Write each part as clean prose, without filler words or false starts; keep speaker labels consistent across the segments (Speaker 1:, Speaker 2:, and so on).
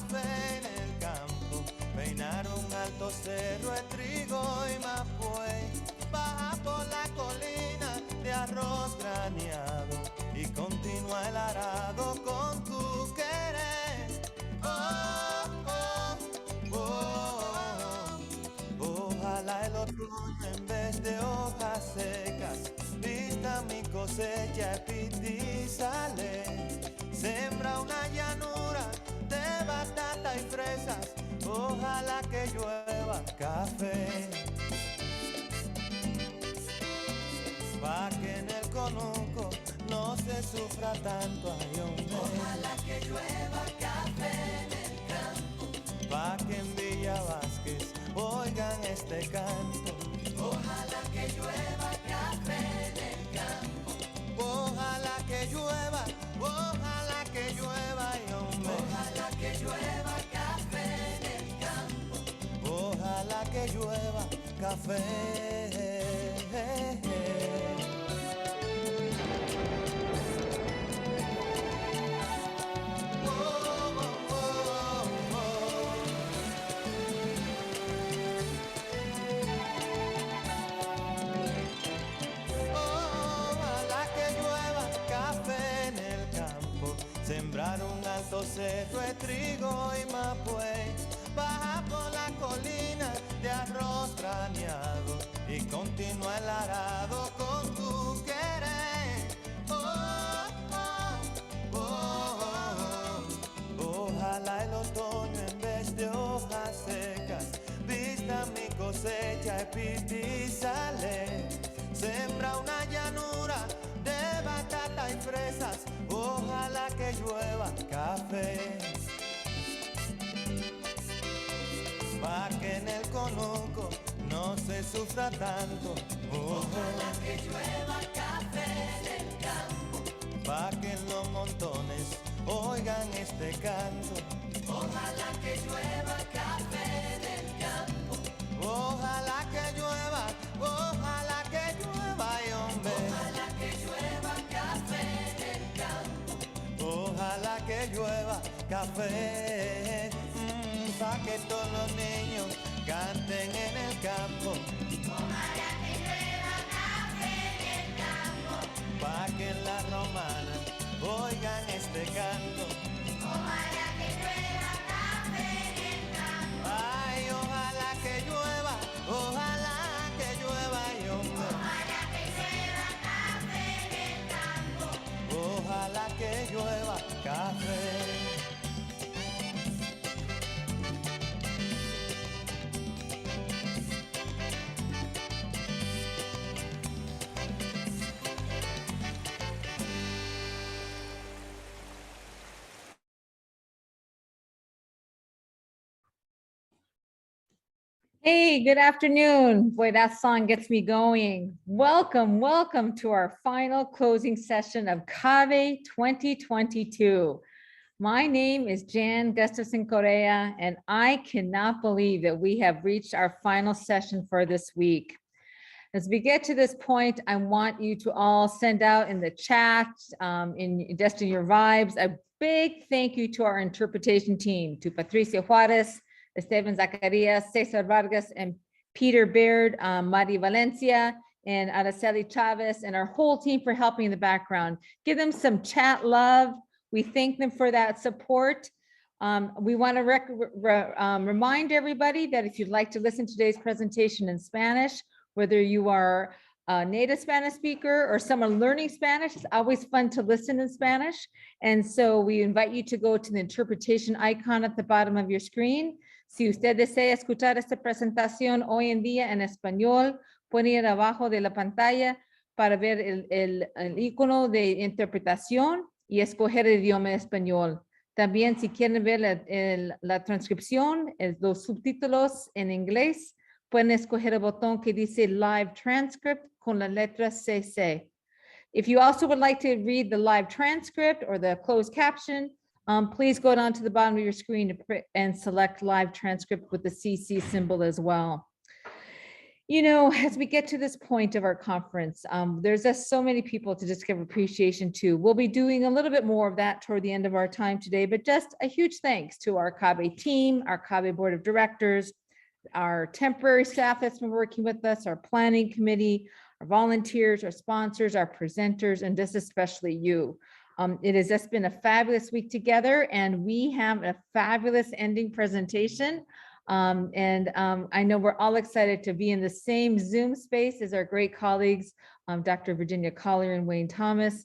Speaker 1: café en el campo, peinar un alto cerro de trigo y mapuey, baja por la colina de arroz graneado y continúa el arado con tu querer. Oh, oh, oh, oh. Ojalá el otoño en vez de hojas secas vista mi cosecha epitizale. Sembra una llanura de batata y fresas, ojalá que llueva café. Pa' que en el conuco no se sufra tanto, ay hombre.
Speaker 2: Ojalá que llueva café en el campo.
Speaker 1: Pa' que en Villa Vázquez oigan este canto.
Speaker 2: Ojalá que llueva café en el campo.
Speaker 1: Ojalá que llueva, ay hombre.
Speaker 2: Ojalá que llueva café en el campo.
Speaker 1: Ojalá que llueva café. Sembrar un alto cerro de trigo y mapuey, baja por la colina de arroz graneado y continúa el arado con tu querer. Oh, oh, oh, oh. Ojalá el otoño en vez de hojas secas vista mi cosecha epitizale. Sembra una llanura de batata y fresas, ojalá que llueva café. Pa' que en el conuco no se sufra tanto.
Speaker 2: Ojalá que llueva café en el campo.
Speaker 1: Pa' que en los montones oigan este canto.
Speaker 2: Ojalá que llueva café en el campo.
Speaker 1: Ojalá que llueva, ay hombre.
Speaker 2: Ojalá que llueva café en el campo.
Speaker 1: Ojalá que llueva café, pa' que todos los niños canten en el campo.
Speaker 2: Ojalá que llueva café en el campo.
Speaker 1: Pa' que en la romana oigan este canto.
Speaker 2: Ojalá que llueva café en el campo.
Speaker 1: Ay, ojalá que llueva, ay hombre.
Speaker 2: Ojalá que llueva café en el campo.
Speaker 1: Ojalá que llueva café.
Speaker 3: Hey, good afternoon. Boy, that song gets me going. Welcome, welcome to our final closing session of CABE 2022. My name is Jan Gustafson Correa, and I cannot believe that we have reached our final session for this week. As we get to this point, I want you to all send out in the chat, in your vibes, a big thank you to our interpretation team, to Patricia Juarez, Esteban Zacarias, Cesar Vargas, and Peter Baird, Mari Valencia, and Araceli Chavez, and our whole team for helping in the background. Give them some chat love. We thank them for that support. We want to remind everybody that if you'd like to listen to today's presentation in Spanish, whether you are a native Spanish speaker or someone learning Spanish, it's always fun to listen in Spanish. And so we invite you to go to the interpretation icon at the bottom of your screen. Si usted desea escuchar esta presentación hoy en día en español, puede ir abajo de la pantalla para ver el icono de interpretación y escoger el idioma español. También si quieren ver la transcripción, los subtítulos en inglés, pueden escoger el botón que dice Live Transcript con la letra CC. If you also would like to read the live transcript or the closed caption, please go down to the bottom of your screen and select Live Transcript with the CC symbol as well. As we get to this point of our conference, there's just so many people to just give appreciation to. We'll be doing a little bit more of that toward the end of our time today, but just a huge thanks to our CABE team, our CABE board of directors, our temporary staff that's been working with us, our planning committee, our volunteers, our sponsors, our presenters, and just especially you. It has just been a fabulous week together, and we have a fabulous ending presentation. I know we're all excited to be in the same Zoom space as our great colleagues, Dr. Virginia Collier and Wayne Thomas.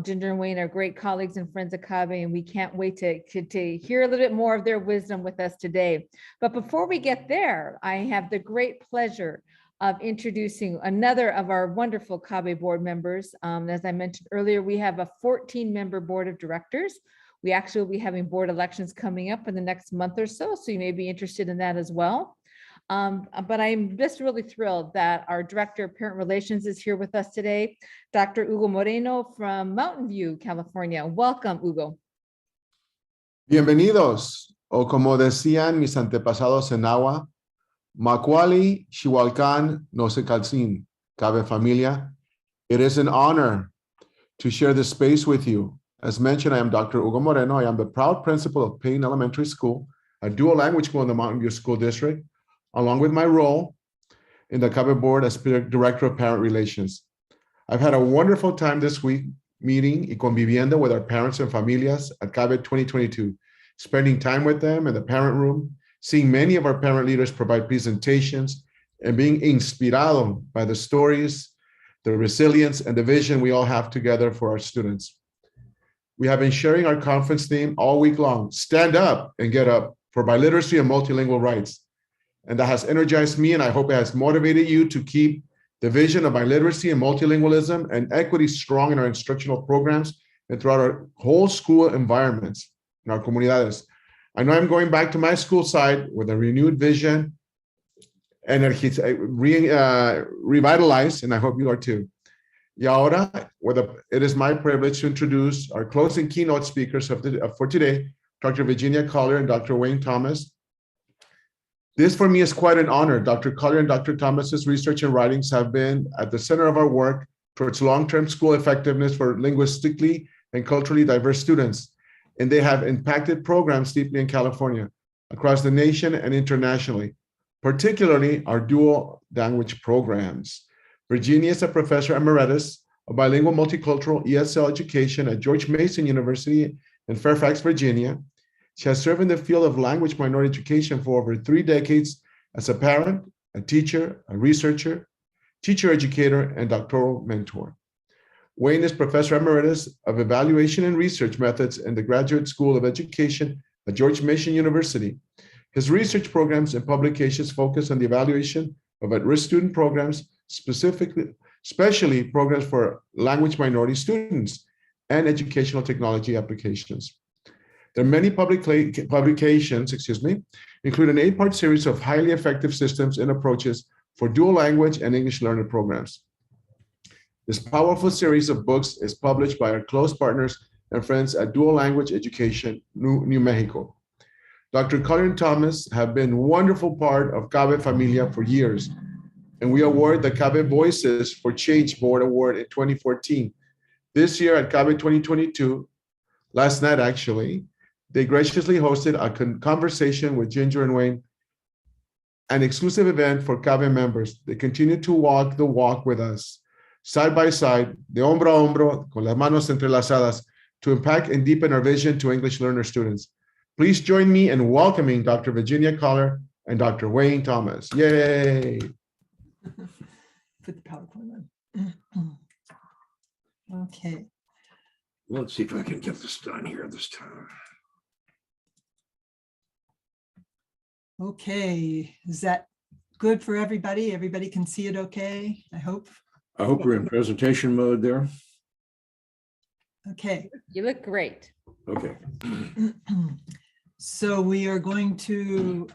Speaker 3: Ginger and Wayne are great colleagues and friends of CABE, and we can't wait to hear a little bit more of their wisdom with us today. But before we get there, I have the great pleasure of introducing another of our wonderful CABE board members. As I mentioned earlier, we have a 14-member board of directors. We actually will be having board elections coming up in the next month or so you may be interested in that as well. But I'm just really thrilled that our Director of Parent Relations is here with us today, Dr. Hugo Moreno from Mountain View, California. Welcome, Hugo.
Speaker 4: Bienvenidos, o como decían mis antepasados en agua, Macuali, Xihualcan, no se calcin, CABE familia. It is an honor to share this space with you. As mentioned, I am Dr. Hugo Moreno. I am the proud principal of Payne Elementary School, a dual language school in the Mountain View School District, along with my role in the CABE board as Director of Parent Relations. I've had a wonderful time this week meeting y conviviendo with our parents and familias at CABE 2022, spending time with them in the parent room, seeing many of our parent leaders provide presentations, and being inspirado by the stories, the resilience, and the vision we all have together for our students. We have been sharing our conference theme all week long, Stand Up and Get Up for Biliteracy and Multilingual Rights. And that has energized me, and I hope it has motivated you to keep the vision of biliteracy and multilingualism and equity strong in our instructional programs and throughout our whole school environments, in our comunidades. I know I'm going back to my school side with a renewed vision and revitalized, and I hope you are too. Y ahora, it is my privilege to introduce our closing keynote speakers for today, Dr. Virginia Collier and Dr. Wayne Thomas. This for me is quite an honor. Dr. Collier and Dr. Thomas's research and writings have been at the center of our work towards long-term school effectiveness for linguistically and culturally diverse students. And they have impacted programs deeply in California, across the nation and internationally, particularly our dual language programs. Virginia is a professor emeritus of bilingual multicultural ESL education at George Mason University in Fairfax, Virginia. She has served in the field of language minority education for over 3 decades as a parent, a teacher, a researcher, teacher educator, and doctoral mentor. Wayne is professor emeritus of evaluation and research methods in the Graduate School of Education at George Mason University. His research programs and publications focus on the evaluation of at-risk student programs, especially programs for language minority students and educational technology applications. There are many publications, include an 8-part series of highly effective systems and approaches for dual language and English learner programs. This powerful series of books is published by our close partners and friends at Dual Language Education, New Mexico. Dr. Collier and Thomas have been a wonderful part of CABE Familia for years, and we award the CABE Voices for Change Board Award in 2014. This year at CABE 2022, last night actually, they graciously hosted a conversation with Ginger and Wayne, an exclusive event for CABE members. They continue to walk the walk with us, side by side, de hombro a hombro, con las manos entrelazadas, to impact and deepen our vision to English learner students. Please join me in welcoming Dr. Virginia Collier and Dr. Wayne Thomas. Yay!
Speaker 5: Put the PowerPoint on. Okay.
Speaker 6: Let's see if I can get this done here this time.
Speaker 5: Okay, is that good for everybody? Everybody can see it okay, I hope.
Speaker 6: I hope we're in presentation mode there.
Speaker 5: Okay.
Speaker 3: You look great.
Speaker 6: Okay.
Speaker 5: So we are going to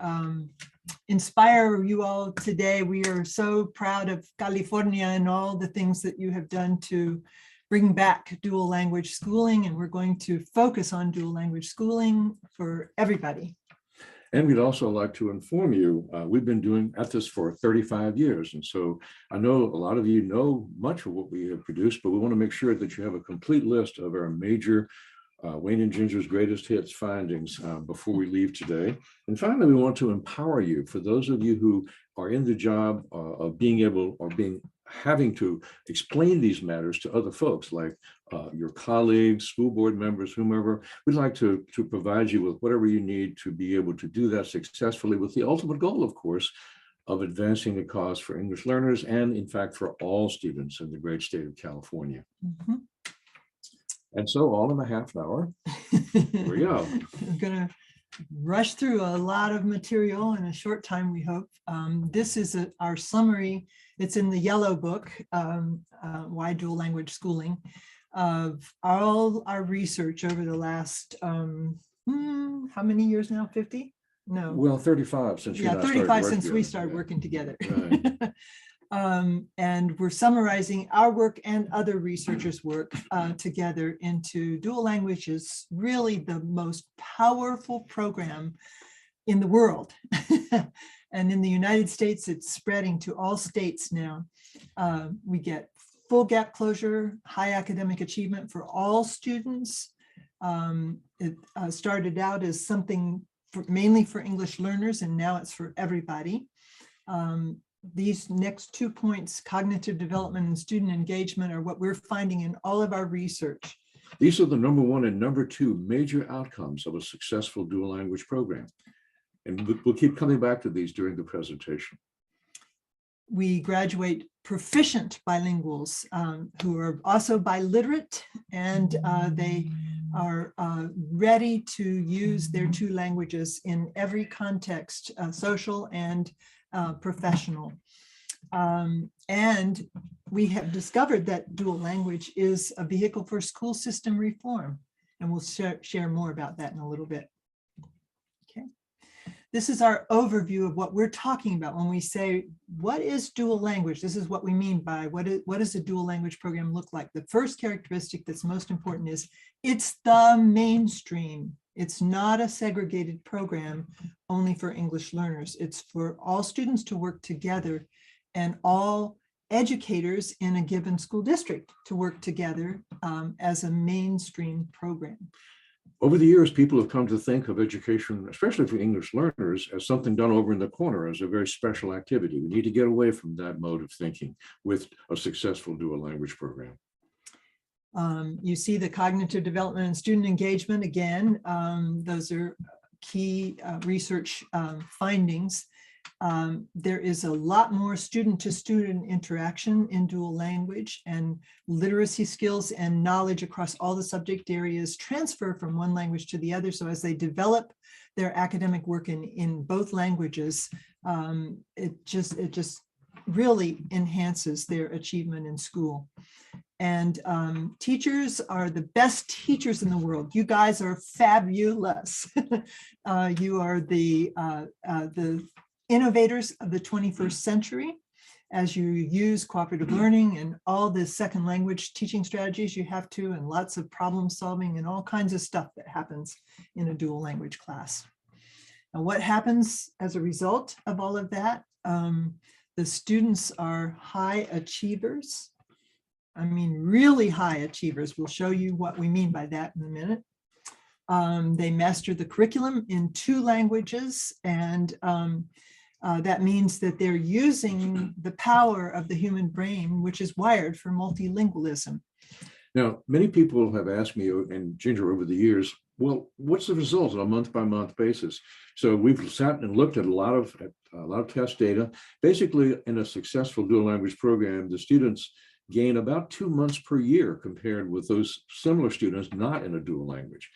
Speaker 5: inspire you all today. We are so proud of California and all the things that you have done to bring back dual language schooling, and we're going to focus on dual language schooling for everybody.
Speaker 6: And we'd also like to inform you, we've been doing at this for 35 years. And so I know a lot of you know much of what we have produced, but we want to make sure that you have a complete list of our major Wayne and Ginger's greatest hits findings before we leave today. And finally, we want to empower you. For those of you who are in the job of being able or having to explain these matters to other folks like your colleagues, school board members, whomever, we'd like to provide you with whatever you need to be able to do that successfully, with the ultimate goal, of course, of advancing the cause for English learners and, in fact, for all students in the great state of California.
Speaker 5: Mhm.
Speaker 6: And so all in a half an hour, here we go.
Speaker 5: We're going to rush through a lot of material in a short time, we hope. This is our summary. It's in the yellow book, Why Dual Language Schooling, of all our research over the last, how many years now, 50? No.
Speaker 6: Well, 35 since you
Speaker 5: Yeah,
Speaker 6: and I started
Speaker 5: 35
Speaker 6: working
Speaker 5: since we
Speaker 6: together.
Speaker 5: started
Speaker 6: Yeah.
Speaker 5: working together.
Speaker 6: Right.
Speaker 5: And we're summarizing our work and other researchers' work together into dual language is really the most powerful program in the world. And in the United States, it's spreading to all states now. We get full gap closure, high academic achievement for all students. It started out as something mainly for English learners, and now it's for everybody. These next 2 points, cognitive development and student engagement, are what we're finding in all of our research.
Speaker 6: These are the number one and number two major outcomes of a successful dual language program. And we'll keep coming back to these during the presentation.
Speaker 5: We graduate proficient bilinguals who are also biliterate, and they are ready to use their two languages in every context, social and professional. And we have discovered that dual language is a vehicle for school system reform, and we'll share more about that in a little bit. Okay. This is our overview of what we're talking about when we say, what is dual language? This is what we mean by what does a dual language program look like? The first characteristic that's most important is it's the mainstream. It's not a segregated program only for English learners. It's for all students to work together and all educators in a given school district to work together as a mainstream program.
Speaker 6: Over the years, people have come to think of education, especially for English learners, as something done over in the corner, as a very special activity. We need to get away from that mode of thinking with a successful dual language program.
Speaker 5: You see the cognitive development and student engagement again. Those are key research findings. There is a lot more student-to-student interaction in dual language, and literacy skills and knowledge across all the subject areas transfer from one language to the other. So as they develop their academic work in both languages, it just really enhances their achievement in school. And teachers are the best teachers in the world. You guys are fabulous. You are the innovators of the 21st century. As you use cooperative learning and all the second language teaching strategies you have to, and lots of problem solving and all kinds of stuff that happens in a dual language class. And what happens as a result of all of that? The students are high achievers. I mean, really high achievers. We'll show you what we mean by that in a minute. They master the curriculum in 2 languages, and that means that they're using the power of the human brain, which is wired for multilingualism.
Speaker 6: Now, many people have asked me, and Ginger, over the years, well, what's the result on a month-by-month basis? So we've sat and looked at a lot of test data. Basically, in a successful dual language program, the students gain about 2 months per year compared with those similar students not in a dual language.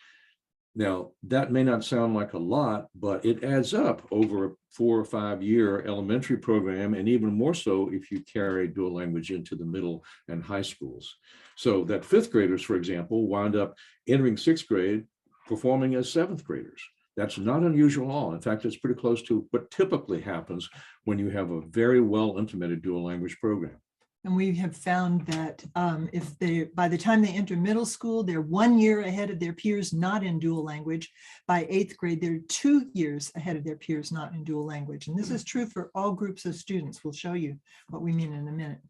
Speaker 6: Now, that may not sound like a lot, but it adds up over a 4 or 5 year elementary program, and even more so if you carry dual language into the middle and high schools. So that 5th graders, for example, wind up entering 6th grade, performing as 7th graders. That's not unusual at all. In fact, it's pretty close to what typically happens when you have a very well implemented dual language program.
Speaker 5: And we have found that if they, by the time they enter middle school, they're 1 year ahead of their peers not in dual language. By 8th grade, they're 2 years ahead of their peers not in dual language. And this is true for all groups of students. We'll show you what we mean in a minute.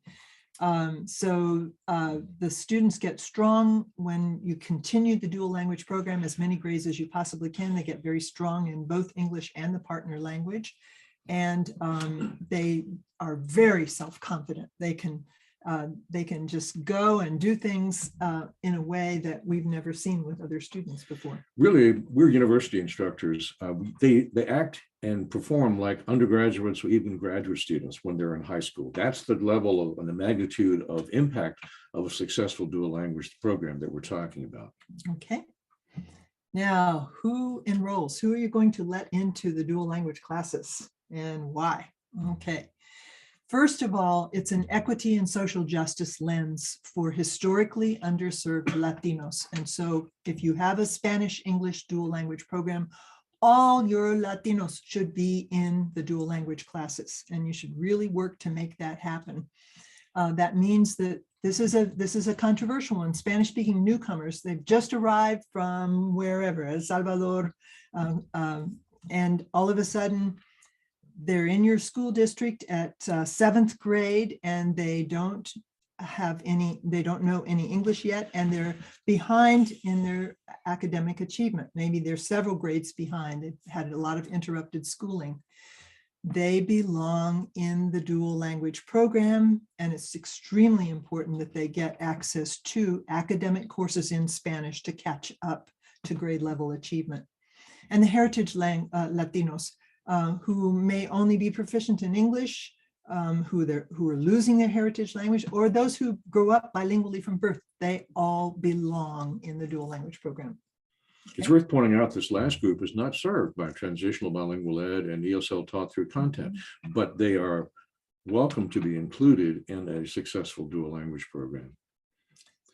Speaker 5: The students get strong when you continue the dual language program as many grades as you possibly can. They get very strong in both English and the partner language. And they are very self-confident. They can just go and do things in a way that we've never seen with other students before.
Speaker 6: Really, we're university instructors. They act and perform like undergraduates or even graduate students when they're in high school. That's the level of and the magnitude of impact of a successful dual language program that we're talking about.
Speaker 5: Okay. Now, who enrolls? Who are you going to let into the dual language classes and why? Okay. First of all, it's an equity and social justice lens for historically underserved Latinos. And so if you have a Spanish-English dual language program, all your Latinos should be in the dual language classes, and you should really work to make that happen. That means that this is a controversial one. Spanish-speaking newcomers, they've just arrived from wherever, El Salvador, and all of a sudden, they're in your school district at 7th grade and they don't know any English yet, and they're behind in their academic achievement. Maybe they're several grades behind. They've had a lot of interrupted schooling. They belong in the dual language program, and it's extremely important that they get access to academic courses in Spanish to catch up to grade level achievement. And the heritage Latinos, who may only be proficient in English, who are losing their heritage language, or those who grow up bilingually from birth, they all belong in the dual language program.
Speaker 6: It's worth pointing out this last group is not served by transitional bilingual ed and ESL taught through content, but they are welcome to be included in a successful dual language program.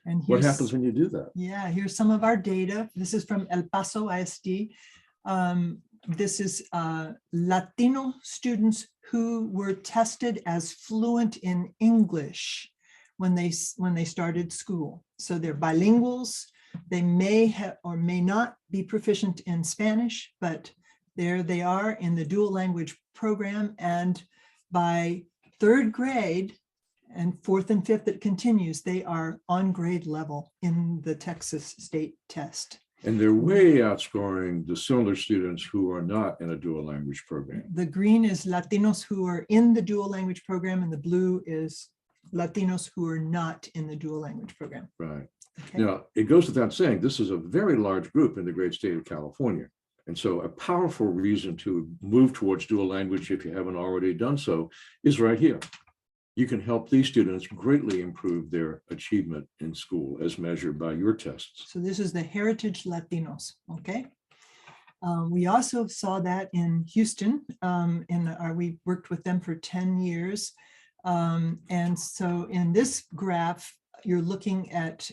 Speaker 5: And
Speaker 6: what happens when you do that?
Speaker 5: Yeah, here's some of our data. This is from El Paso ISD. This is Latino students who were tested as fluent in English when they started school. So they're bilinguals. They may have or may not be proficient in Spanish, but there they are in the dual language program. And by 3rd grade and 4th and 5th, it continues, they are on grade level in the Texas state test.
Speaker 6: And they're way outscoring the similar students who are not in a dual language program.
Speaker 5: The green is Latinos who are in the dual language program, and the blue is Latinos who are not in the dual language program.
Speaker 6: Right.
Speaker 5: Okay.
Speaker 6: Now, it goes without saying, this is a very large group in the great state of California. And so a powerful reason to move towards dual language, if you haven't already done so, is right here. You can help these students greatly improve their achievement in school as measured by your tests.
Speaker 5: So this is the heritage Latinos, okay? We also saw that in Houston, we worked with them for 10 years. And so in this graph, you're looking at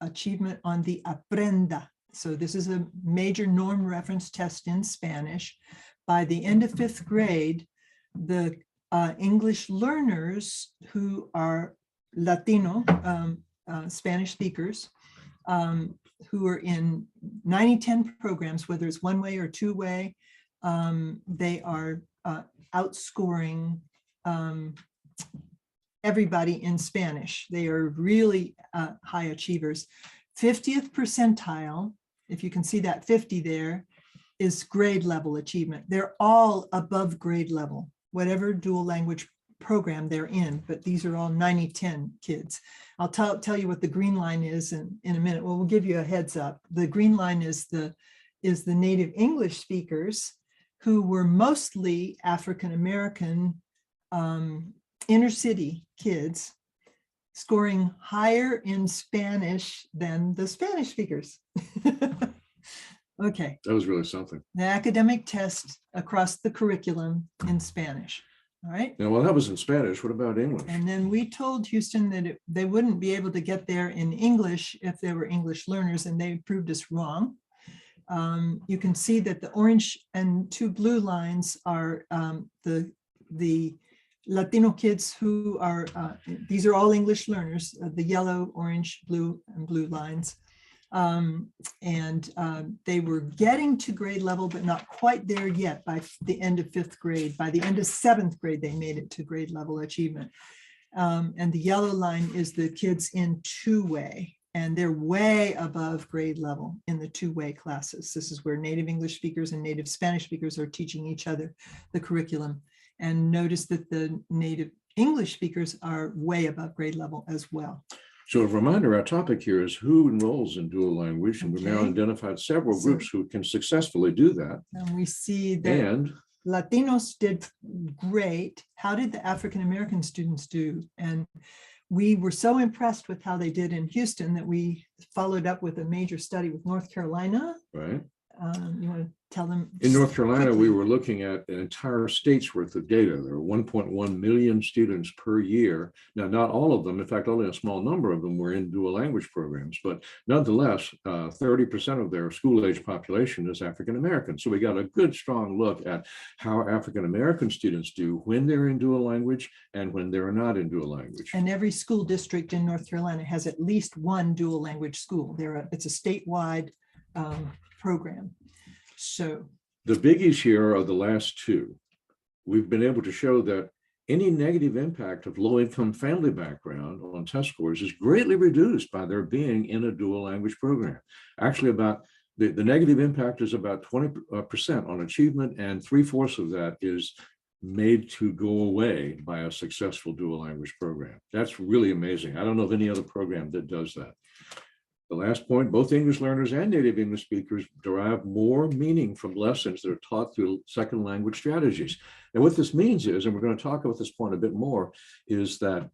Speaker 5: achievement on the Aprenda. So this is a major norm reference test in Spanish. By the end of 5th grade, the English learners who are Latino Spanish speakers, who are in 90-10 programs, whether it's one-way or two-way, they are outscoring everybody in Spanish. They are really high achievers. 50th percentile, if you can see that 50 there, is grade level achievement. They're all above grade level, whatever dual language program they're in, but these are all 90-10 kids. I'll tell you what the green line is in a minute. Well, we'll give you a heads up. The green line is the native English speakers, who were mostly African-American inner city kids, scoring higher in Spanish than the Spanish speakers. Okay.
Speaker 6: That was really something.
Speaker 5: The academic test across the curriculum in Spanish. All right.
Speaker 6: Now, while that was in Spanish, what about English?
Speaker 5: And then we told Houston that they wouldn't be able to get there in English if they were English learners, and they proved us wrong. You can see that the orange and 2 blue lines are the Latino kids who are, these are all English learners, the yellow, orange, blue, and blue lines. They were getting to grade level, but not quite there yet by the end of 5th grade. By the end of 7th grade, they made it to grade level achievement. And the yellow line is the kids in two-way, and they're way above grade level in the two-way classes. This is where native English speakers and native Spanish speakers are teaching each other the curriculum. And notice that the native English speakers are way above grade level as well.
Speaker 6: So a reminder, our topic here is who enrolls in dual language, and we've now
Speaker 5: Okay.
Speaker 6: identified several groups who can successfully do that.
Speaker 5: And we see that
Speaker 6: And
Speaker 5: Latinos did great. How did the African-American students do? And we were so impressed with how they did in Houston that we followed up with a major study with North Carolina.
Speaker 6: right.
Speaker 5: You want to tell them?
Speaker 6: In North Carolina,
Speaker 5: quickly?
Speaker 6: we were looking at an entire state's worth of data. There are 1.1 million students per year. Now, not all of them, in fact, only a small number of them were in dual language programs, but nonetheless, 30% of their school-age population is African-American. So we got a good, strong look at how African-American students do when they're in dual language and when they're not in dual language.
Speaker 5: And every school district in North Carolina has at least one dual language school. It's a statewide program. So
Speaker 6: The biggies here are the last two. We've been able to show that any negative impact of low-income family background on test scores is greatly reduced by their being in a dual language program. Actually, about the negative impact is about 20% on achievement, and 3/4 of that is made to go away by a successful dual language program. That's really amazing. I don't know of any other program that does that. The last point, both English learners and native English speakers derive more meaning from lessons that are taught through second language strategies. And what this means is, and we're going to talk about this point a bit more, is that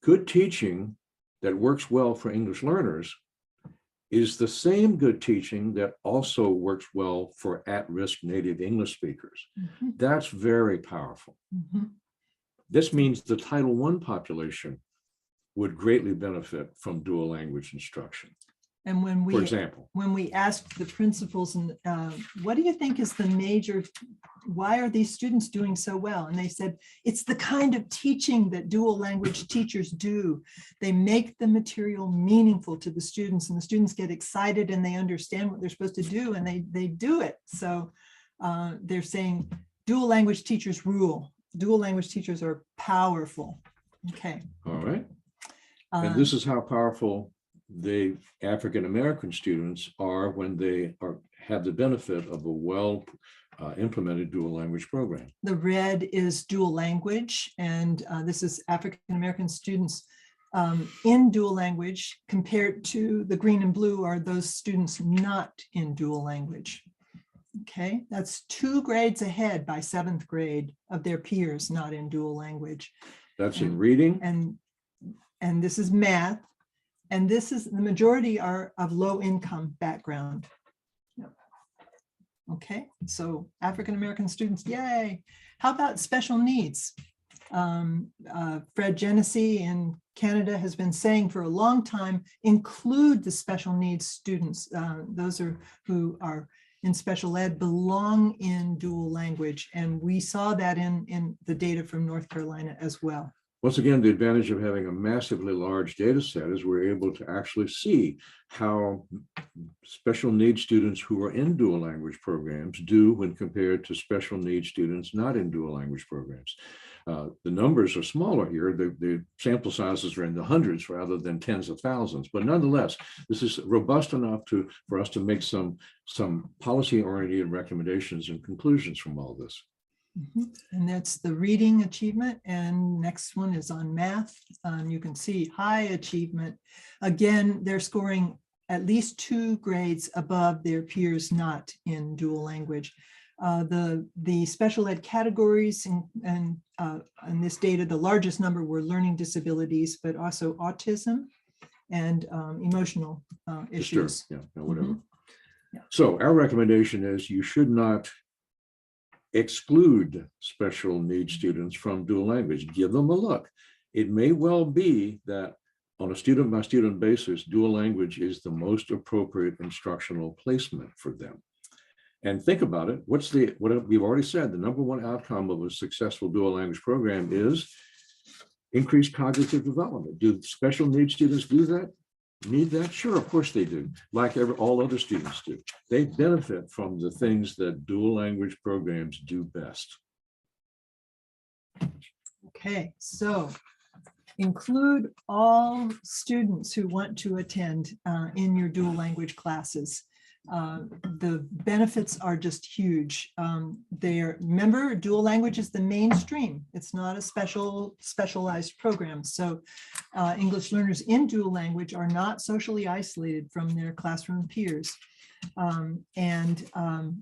Speaker 6: good teaching that works well for English learners is the same good teaching that also works well for at-risk native English speakers.
Speaker 5: mhm,
Speaker 6: That's very powerful.
Speaker 5: mhm.
Speaker 6: This means the Title I population would greatly benefit from dual language instruction.
Speaker 5: And when
Speaker 6: For example,
Speaker 5: we asked the principals, and what do you think is the major, why are these students doing so well? And they said, it's the kind of teaching that dual language teachers do. They make the material meaningful to the students, and the students get excited and they understand what they're supposed to do, and they do it. So they're saying dual language teachers rule. Dual language teachers are powerful. Okay.
Speaker 6: all right. And this is how powerful the African-American students are when they have the benefit of a well implemented dual language program.
Speaker 5: The red is dual language, and this is African-American students in dual language compared to the green and blue are those students not in dual language. Okay, that's 2 grades ahead by 7th grade of their peers not in dual language.
Speaker 6: That's in reading.
Speaker 5: And this is math. And this is, the majority are of low income background. Yep. Okay, so African-American students, yay. How about special needs? Fred Genesee in Canada has been saying for a long time, include the special needs students. Those are who are in special ed belong in dual language. And we saw that in the data from North Carolina as well.
Speaker 6: Once again, the advantage of having a massively large data set is we're able to actually see how special needs students who are in dual language programs do when compared to special needs students not in dual language programs. The numbers are smaller here. The sample sizes are in the hundreds rather than tens of thousands. But nonetheless, this is robust enough for us to make some policy-oriented recommendations and conclusions from all this.
Speaker 5: Mhm. And that's the reading achievement. And next one is on math. You can see high achievement. Again, they're scoring at least 2 grades above their peers not in dual language. The special ed categories and in this data, the largest number were learning disabilities, but also autism and emotional issues.
Speaker 6: Yeah, whatever.
Speaker 5: Mhm. Yeah.
Speaker 6: So our recommendation is you should not exclude special needs students from dual language. Give them a look. It may well be that on a student by student basis, dual language is the most appropriate instructional placement for them. And think about it. What we've already said, the number one outcome of a successful dual language program is increased cognitive development. Do special needs students do that? Need that? Sure, of course they do, like all other students do. They benefit from the things that dual language programs do best.
Speaker 5: Okay, so include all students who want to attend in your dual language classes. The benefits are just huge. Remember, dual language is the mainstream. It's not a specialized program. So English learners in dual language are not socially isolated from their classroom peers.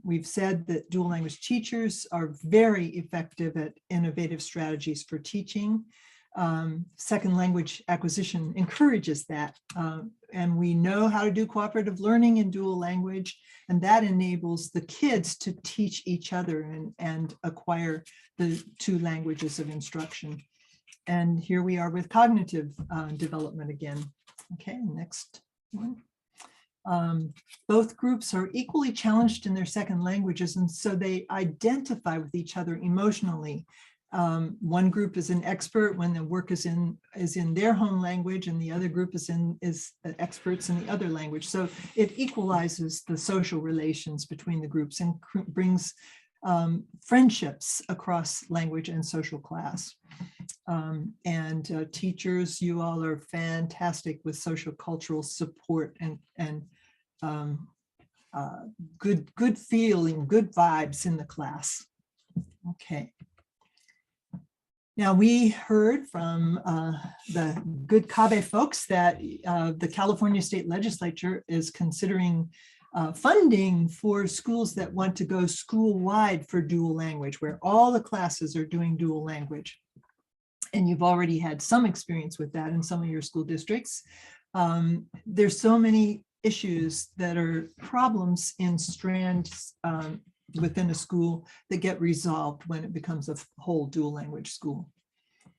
Speaker 5: We've said that dual language teachers are very effective at innovative strategies for teaching. Second language acquisition encourages that. And we know how to do cooperative learning in dual language, and that enables the kids to teach each other and acquire the two languages of instruction. And here we are with cognitive development again. Okay, next one. Both groups are equally challenged in their second languages, and so they identify with each other emotionally. One group is an expert when the work is in their home language, and the other group is experts in the other language. So it equalizes the social relations between the groups and brings friendships across language and social class. Teachers, you all are fantastic with social cultural support and good feeling, good vibes in the class. Okay. Now, we heard from the good CABE folks that the California State Legislature is considering funding for schools that want to go school-wide for dual language, where all the classes are doing dual language. And you've already had some experience with that in some of your school districts. There's so many issues that are problems in strands within a school that get resolved when it becomes a whole dual language school.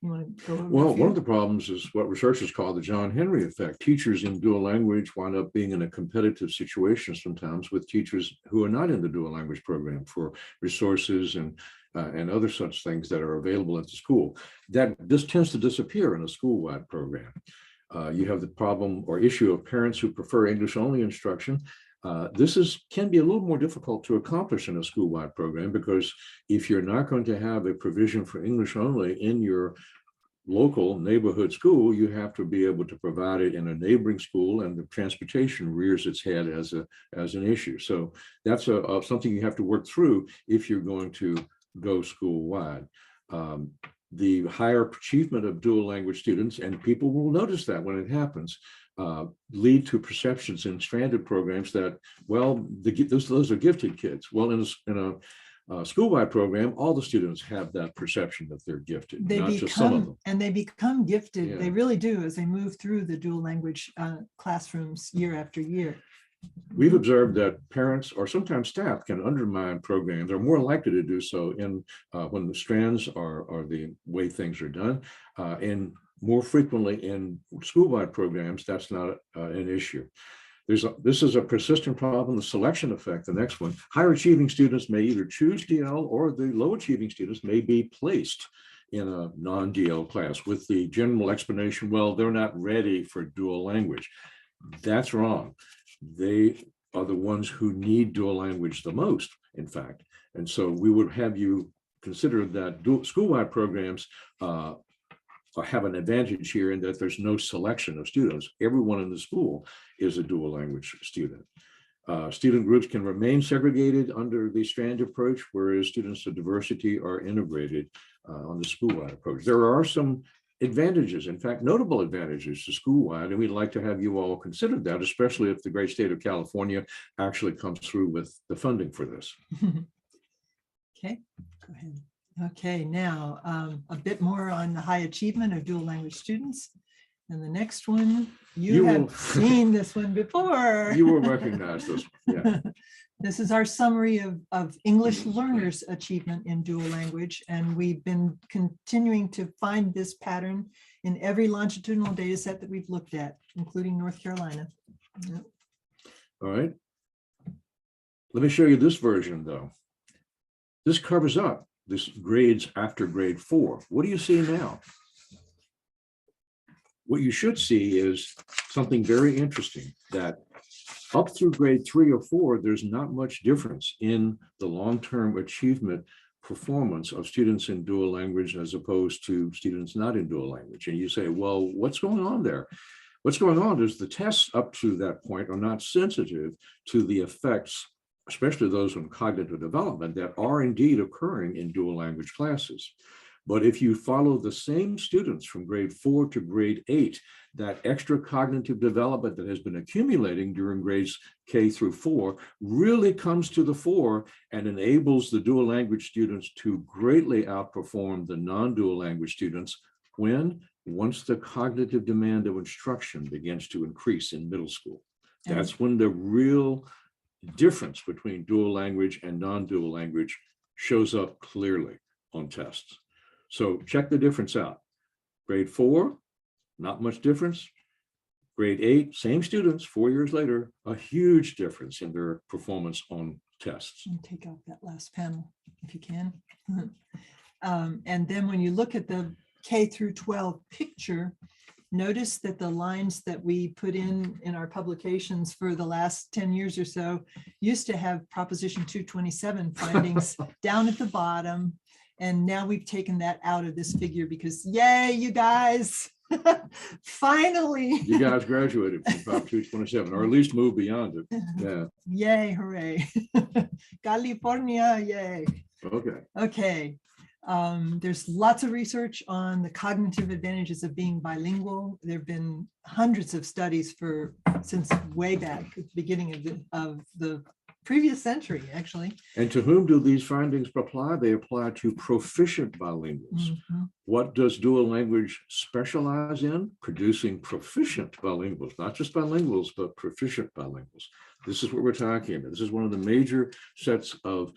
Speaker 5: You want to go over?
Speaker 6: Well, one of the problems is what researchers call the John Henry effect. Teachers in dual language wind up being in a competitive situation sometimes with teachers who are not in the dual language program for resources and other such things that are available at the school. This tends to disappear in a school-wide program. You have the problem or issue of parents who prefer English-only instruction. This can be a little more difficult to accomplish in a school-wide program, because if you're not going to have a provision for English only in your local neighborhood school, you have to be able to provide it in a neighboring school, and the transportation rears its head as an issue. So that's something you have to work through if you're going to go school-wide. The higher achievement of dual language students, and people will notice that when it happens, lead to perceptions in stranded programs that, well, those are gifted kids. Well, in a school-wide program, all the students have that perception that they're gifted, just some of them.
Speaker 5: And they become gifted.
Speaker 6: Yeah.
Speaker 5: They really do, as they move through the dual language classrooms year after year.
Speaker 6: We've observed that parents or sometimes staff can undermine programs. They're more likely to do so when the strands are the way things are done, and more frequently in school-wide programs. That's not an issue. This is a persistent problem, the selection effect, the next one. Higher achieving students may either choose DL, or the low achieving students may be placed in a non-DL class with the general explanation, well, they're not ready for dual language. That's wrong. They are the ones who need dual language the most, in fact. And so we would have you consider that school-wide programs have an advantage here in that there's no selection of students. Everyone in the school is a dual language student. Student groups can remain segregated under the strand approach, whereas students of diversity are integrated on the school-wide approach. There are some advantages, in fact, notable advantages to school-wide, and we'd like to have you all consider that, especially if the great state of California actually comes through with the funding for this.
Speaker 5: Okay, go ahead. Okay, now a bit more on the high achievement of dual language students. And the next one, you have seen this one before.
Speaker 6: You will recognize this one, yeah.
Speaker 5: This is our summary of English learners' achievement in dual language. And we've been continuing to find this pattern in every longitudinal data set that we've looked at, including North Carolina. Yep.
Speaker 6: All right. Let me show you this version though. This covers up this grades after grade 4. What do you see now? What you should see is something very interesting, that up through grade 3 or 4, there's not much difference in the long-term achievement performance of students in dual language as opposed to students not in dual language. And you say, well, what's going on there? What's going on is the tests up to that point are not sensitive to the effects, especially those on cognitive development, that are indeed occurring in dual language classes. But if you follow the same students from grade 4 to grade 8, that extra cognitive development that has been accumulating during grades K through 4 really comes to the fore and enables the dual language students to greatly outperform the non-dual language students once the cognitive demand of instruction begins to increase in middle school. That's when the real difference between dual language and non-dual language shows up clearly on tests. So check the difference out. Grade 4, not much difference. Grade 8, same students, 4 years later, a huge difference in their performance on tests.
Speaker 5: And take out that last panel if you can. And then when you look at the K through 12 picture, notice that the lines that we put in our publications for the last 10 years or so used to have Proposition 227 findings down at the bottom. And now we've taken that out of this figure because yay, you guys, finally.
Speaker 6: You guys graduated from Prop 227, or at least moved beyond it. Yeah.
Speaker 5: Yay, hooray. California, yay.
Speaker 6: Okay.
Speaker 5: Okay. There's lots of research on the cognitive advantages of being bilingual. There have been hundreds of studies since way back at the beginning of the previous century, actually.
Speaker 6: And to whom do these findings apply? They apply to proficient bilinguals. What does dual language specialize in? Producing proficient bilinguals, not just bilinguals, but proficient bilinguals. This is what we're talking about. This is one of the major sets of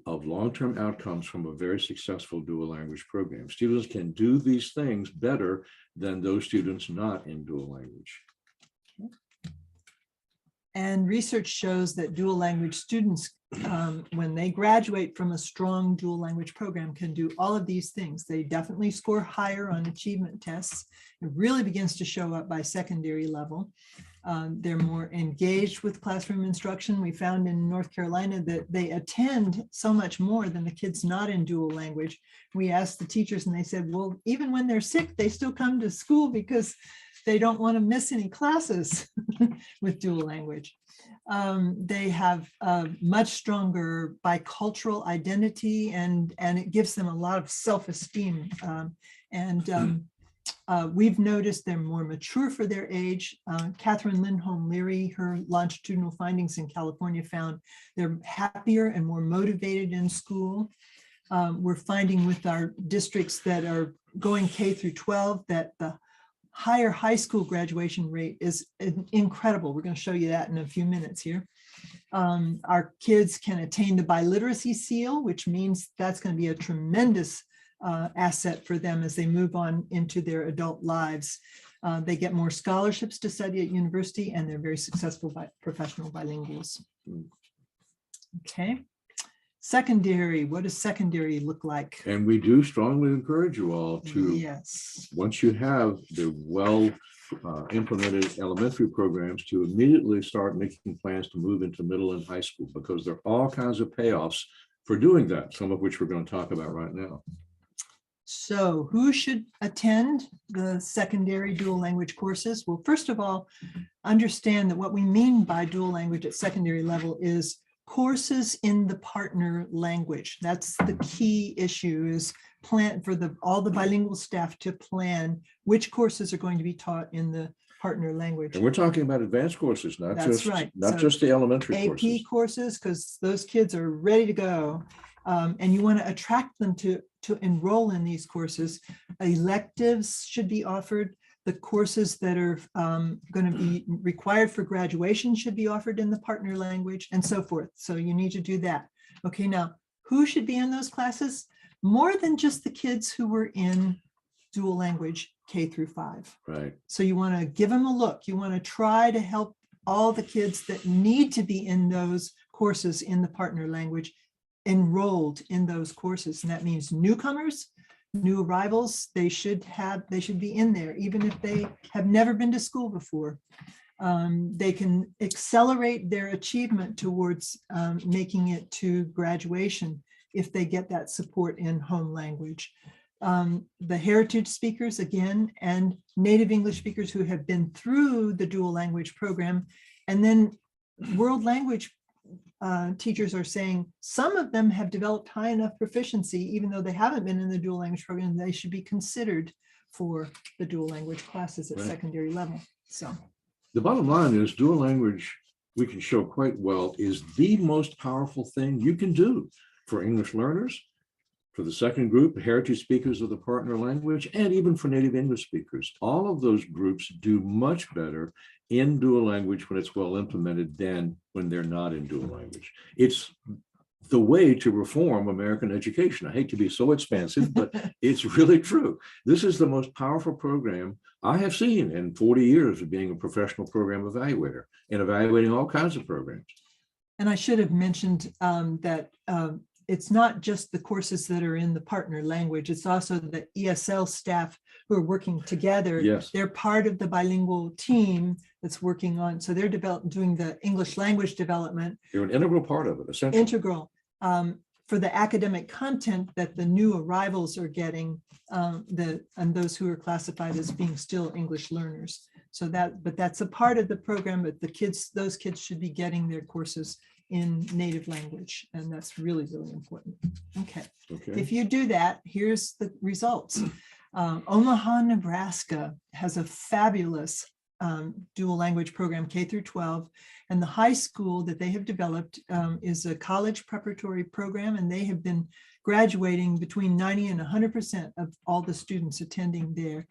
Speaker 6: long-term outcomes from a very successful dual language program. Students can do these things better than those students not in dual language.
Speaker 5: And research shows that dual language students, when they graduate from a strong dual language program, can do all of these things. They definitely score higher on achievement tests. It really begins to show up by secondary level. They're more engaged with classroom instruction. We found in North Carolina that they attend so much more than the kids not in dual language. We asked the teachers and they said, well, even when they're sick, they still come to school because they don't want to miss any classes with dual language. They have a much stronger bicultural identity and it gives them a lot of self-esteem. We've noticed they're more mature for their age. Catherine Lindholm Leary, her longitudinal findings in California found they're happier and more motivated in school. We're finding with our districts that are going K through 12 that the higher high school graduation rate is incredible. We're going to show you that in a few minutes here. Our kids can attain the biliteracy seal, which means that's going to be a tremendous asset for them as they move on into their adult lives. They get more scholarships to study at university and they're very successful professional bilinguals. Okay. Secondary, what does secondary look like?
Speaker 6: And we do strongly encourage you all to,
Speaker 5: yes,
Speaker 6: once you have the well implemented elementary programs, to immediately start making plans to move into middle and high school, because there are all kinds of payoffs for doing that, some of which we're going to talk about right now.
Speaker 5: So who should attend the secondary dual language courses? Well, first of all, understand that what we mean by dual language at secondary level is courses in the partner language. That's the key issue, is plan for all the bilingual staff to plan which courses are going to be taught in the partner language.
Speaker 6: And we're talking about advanced courses, not
Speaker 5: That's right.
Speaker 6: not just the elementary
Speaker 5: AP courses, because those kids are ready to go. And you want to attract them to enroll in these courses. Electives should be offered. The courses that are going to be required for graduation should be offered in the partner language and so forth. So you need to do that. Okay, now who should be in those classes? More than just the kids who were in dual language K through 5.
Speaker 6: Right.
Speaker 5: So you want to give them a look. You want to try to help all the kids that need to be in those courses in the partner language enrolled in those courses. And that means newcomers, new arrivals, they should be in there, even if they have never been to school before. They can accelerate their achievement towards making it to graduation if they get that support in home language. The heritage speakers, again, and native English speakers who have been through the dual language program, and then world language teachers are saying some of them have developed high enough proficiency, even though they haven't been in the dual language program, they should be considered for the dual language classes at secondary level. So
Speaker 6: the bottom line is dual language, we can show quite well, is the most powerful thing you can do for English learners, for the second group, heritage speakers of the partner language, and even for native English speakers. All of those groups do much better in dual language when it's well implemented than when they're not in dual language. It's the way to reform American education. I hate to be so expansive, but it's really true. This is the most powerful program I have seen in 40 years of being a professional program evaluator and evaluating all kinds of programs.
Speaker 5: And I should have mentioned that it's not just the courses that are in the partner language, it's also the ESL staff who are working together.
Speaker 6: Yes.
Speaker 5: They're part of the bilingual team that's working on, so they're doing the English language development.
Speaker 6: They're an integral part of it, essentially.
Speaker 5: Integral for the academic content that the new arrivals are getting, and those who are classified as being still English learners. So but that's a part of the program, but those kids should be getting their courses in native language, and that's really, really important. Okay. If you do that, here's the results. Omaha, Nebraska has a fabulous dual language program, K through 12, and the high school that they have developed is a college preparatory program, and they have been graduating between 90 and 100% of all the students attending there.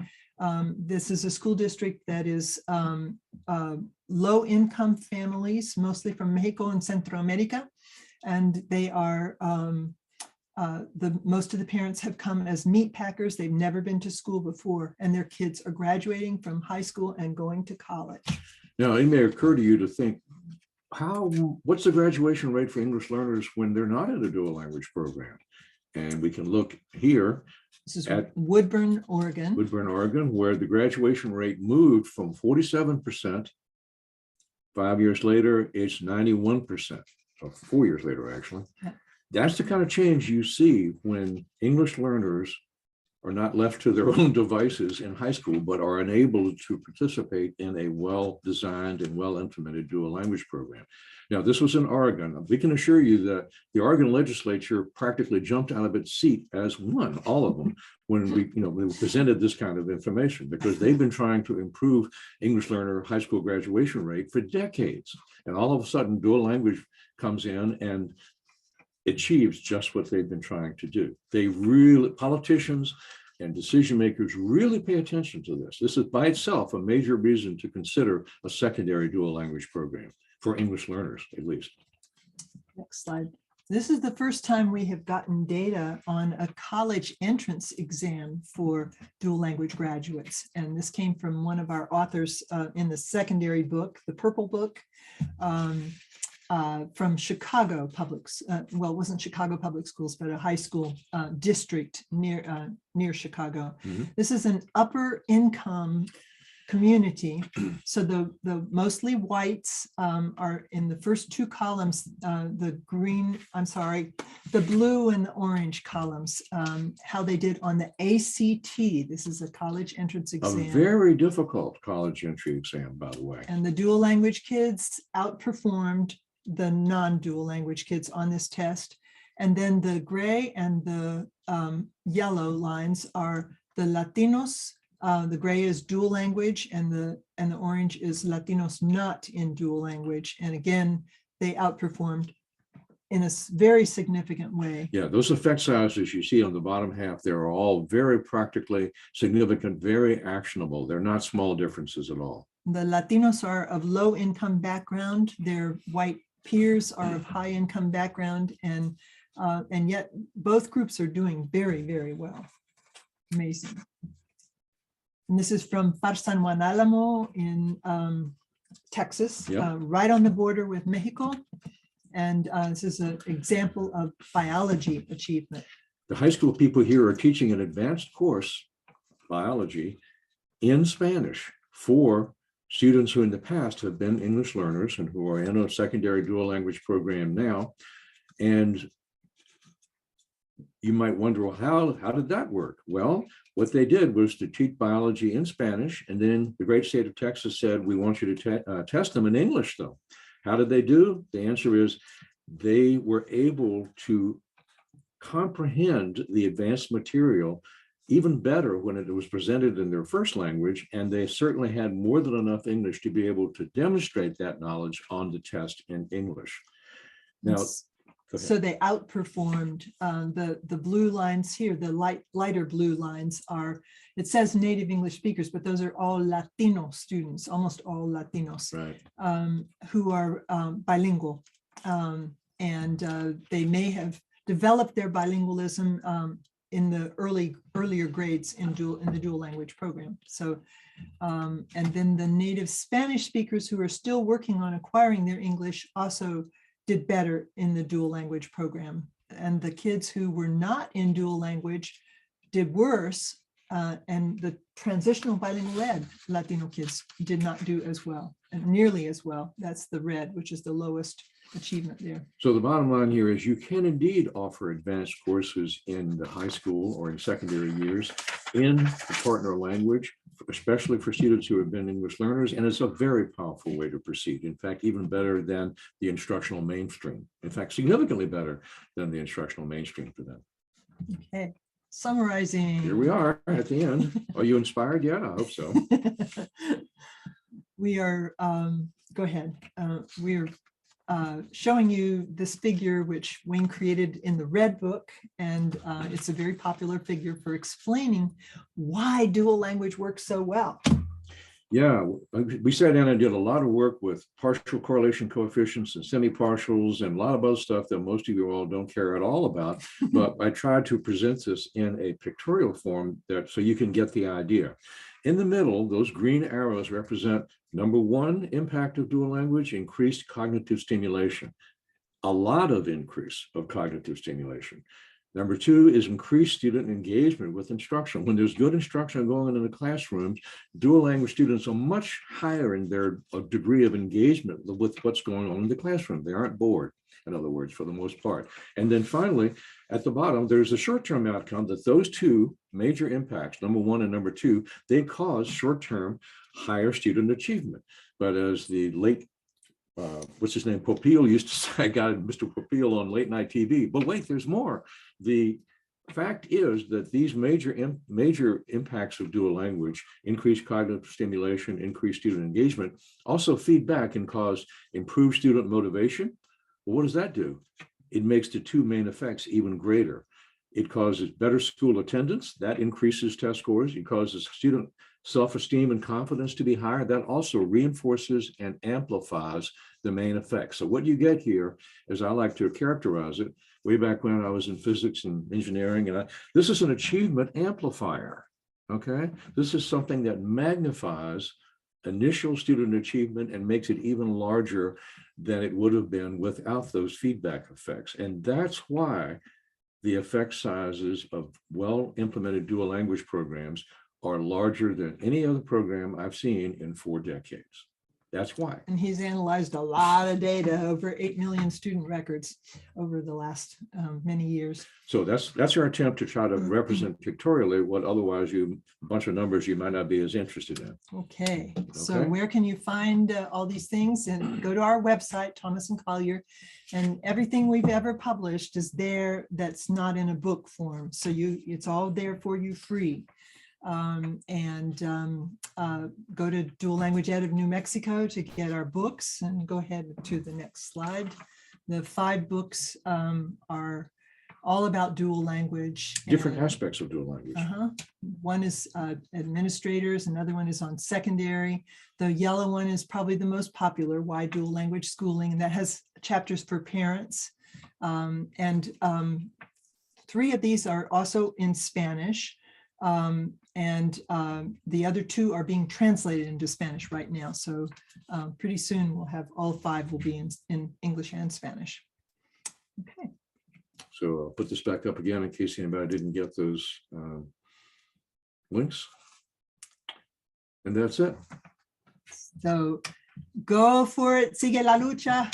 Speaker 5: This is a school district that is low-income families, mostly from Mexico and Central America, and they are most of the parents have come as meat packers. They've never been to school before, and their kids are graduating from high school and going to college.
Speaker 6: Now, it may occur to you to think, what's the graduation rate for English learners when they're not in a dual language program? And we can look here.
Speaker 5: This is at Woodburn, Oregon.
Speaker 6: Woodburn, Oregon, where the graduation rate moved from 47%. 5 years later, it's 91%. So 4 years later, actually.
Speaker 5: Yeah.
Speaker 6: That's the kind of change you see when English learners are not left to their own devices in high school, but are enabled to participate in a well-designed and well-implemented dual language program. Now, this was in Oregon. We can assure you that the Oregon legislature practically jumped out of its seat as one, all of them, when we presented this kind of information, because they've been trying to improve English learner high school graduation rate for decades. And all of a sudden, dual language comes in and achieves just what they've been trying to do. Politicians and decision makers really pay attention to this. This is by itself a major reason to consider a secondary dual language program for English learners, at least.
Speaker 5: Next slide. This is the first time we have gotten data on a college entrance exam for dual language graduates. And this came from one of our authors in the secondary book, the Purple Book. From Chicago Public, well, it wasn't Chicago Public Schools, but a high school district near Chicago. Mm-hmm. This is an upper income community. So the mostly whites are in the first two columns, the blue and the orange columns, how they did on the ACT. This is a college entrance exam.
Speaker 6: A very difficult college entry exam, by the way.
Speaker 5: And the dual language kids outperformed the non-dual language kids on this test. And then the gray and the yellow lines are the Latinos. The gray is dual language, and the orange is Latinos not in dual language. And again, they outperformed in a very significant way.
Speaker 6: Yeah, those effect sizes you see on the bottom half, they're all very practically significant, very actionable. They're not small differences at all.
Speaker 5: The Latinos are of low income background. Their white peers are of high income background, and yet both groups are doing very, very well. Amazing. And this is from Par San Juan Alamo in Texas, right on the border with Mexico. And this is an example of biology achievement.
Speaker 6: The high school people here are teaching an advanced course, biology, in Spanish for students who in the past have been English learners and who are in a secondary dual language program now. And you might wonder, well, how did that work? Well, what they did was to teach biology in Spanish, and then the great state of Texas said, we want you to test them in English though. How did they do? The answer is they were able to comprehend the advanced material even better when it was presented in their first language, and they certainly had more than enough English to be able to demonstrate that knowledge on the test in English. Now,
Speaker 5: so they outperformed the blue lines here. The lighter blue lines are, it says native English speakers, but those are all Latino students, almost all Latinos,
Speaker 6: right,
Speaker 5: who are bilingual. And they may have developed their bilingualism in the earlier grades in the dual language program. So, and then the native Spanish speakers who are still working on acquiring their English also did better in the dual language program. And the kids who were not in dual language did worse. And the transitional bilingual ed Latino kids did not do as well, and nearly as well. That's the red, which is the lowest achievement there.
Speaker 6: So the bottom line here is you can indeed offer advanced courses in the high school or in secondary years in the partner language, especially for students who have been English learners, and it's a very powerful way to proceed. In fact, even better than the instructional mainstream. In fact, significantly better than the instructional mainstream for them.
Speaker 5: Okay, summarizing.
Speaker 6: Here we are at the end. Are you inspired yet? I hope so.
Speaker 5: We are, go ahead. We're showing you this figure which Wayne created in the Red Book, and it's a very popular figure for explaining why dual language works so well.
Speaker 6: Yeah, we sat down and did a lot of work with partial correlation coefficients and semi-partials and a lot of other stuff that most of you all don't care at all about, but I tried to present this in a pictorial form so you can get the idea. In the middle, those green arrows represent number one impact of dual language, increased cognitive stimulation, a lot of increase of cognitive stimulation. Number two is increased student engagement with instruction. When there's good instruction going on in the classrooms, dual language students are much higher in their degree of engagement with what's going on in the classroom. They aren't bored, in other words, for the most part. And then finally, at the bottom, there's a short-term outcome that those two major impacts, number one and number two, they cause short-term higher student achievement. But as the late what's his name, Popeil used to say, I got Mr. Popeil on late night TV, but wait, there's more. The fact is that these major impacts of dual language, increased cognitive stimulation, increased student engagement, also feed back and cause improved student motivation. Well, what does that do? It makes the two main effects even greater. It causes better school attendance, that increases test scores. It causes student self-esteem and confidence to be higher. That also reinforces and amplifies the main effects. So what you get here, as I like to characterize it, way back when I was in physics and engineering, and this is an achievement amplifier, okay? This is something that magnifies initial student achievement and makes it even larger than it would have been without those feedback effects. And that's why the effect sizes of well-implemented dual language programs are larger than any other program I've seen in 4 decades. That's why.
Speaker 5: And he's analyzed a lot of data, over 8 million student records over the last many years.
Speaker 6: So that's our attempt to try to represent pictorially what otherwise a bunch of numbers you might not be as interested in.
Speaker 5: Okay, so where can you find all these things? And go to our website, Thomas and Collier, and everything we've ever published is there that's not in a book form. So it's all there for you free. Go to Dual Language Ed of New Mexico to get our books, and go ahead to the next slide. The 5 books are all about dual language.
Speaker 6: Different aspects of dual language.
Speaker 5: One is administrators, another one is on secondary. The yellow one is probably the most popular, Why Dual Language Schooling, and that has chapters for parents. 3 of these are also in Spanish. And the other 2 are being translated into Spanish right now. So pretty soon we'll have all 5 will be in English and Spanish. Okay.
Speaker 6: So I'll put this back up again in case anybody didn't get those links. And that's it.
Speaker 5: So go for it. Sigue la lucha.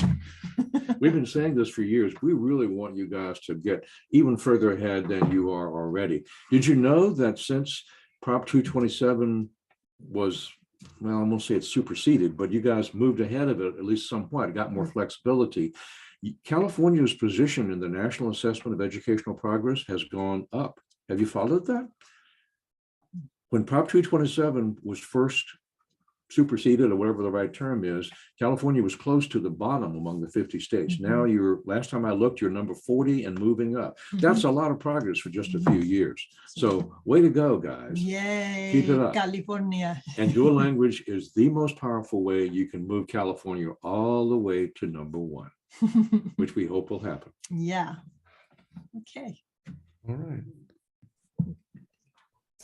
Speaker 6: We've been saying this for years. We really want you guys to get even further ahead than you are already. Did you know that since Prop 227 was, well, I won't say it's superseded, but you guys moved ahead of it, at least somewhat, got more flexibility. California's position in the National Assessment of Educational Progress has gone up. Have you followed that? When Prop 227 was first superseded, or whatever the right term is, California was close to the bottom among the 50 states. Now you're, last time I looked, you're number 40 and moving up. That's a lot of progress for just a few years. So way to go, guys.
Speaker 5: Yay,
Speaker 6: Keep it up.
Speaker 5: California.
Speaker 6: And dual language is the most powerful way you can move California all the way to number 1, which we hope will happen.
Speaker 5: Yeah. Okay.
Speaker 4: All right.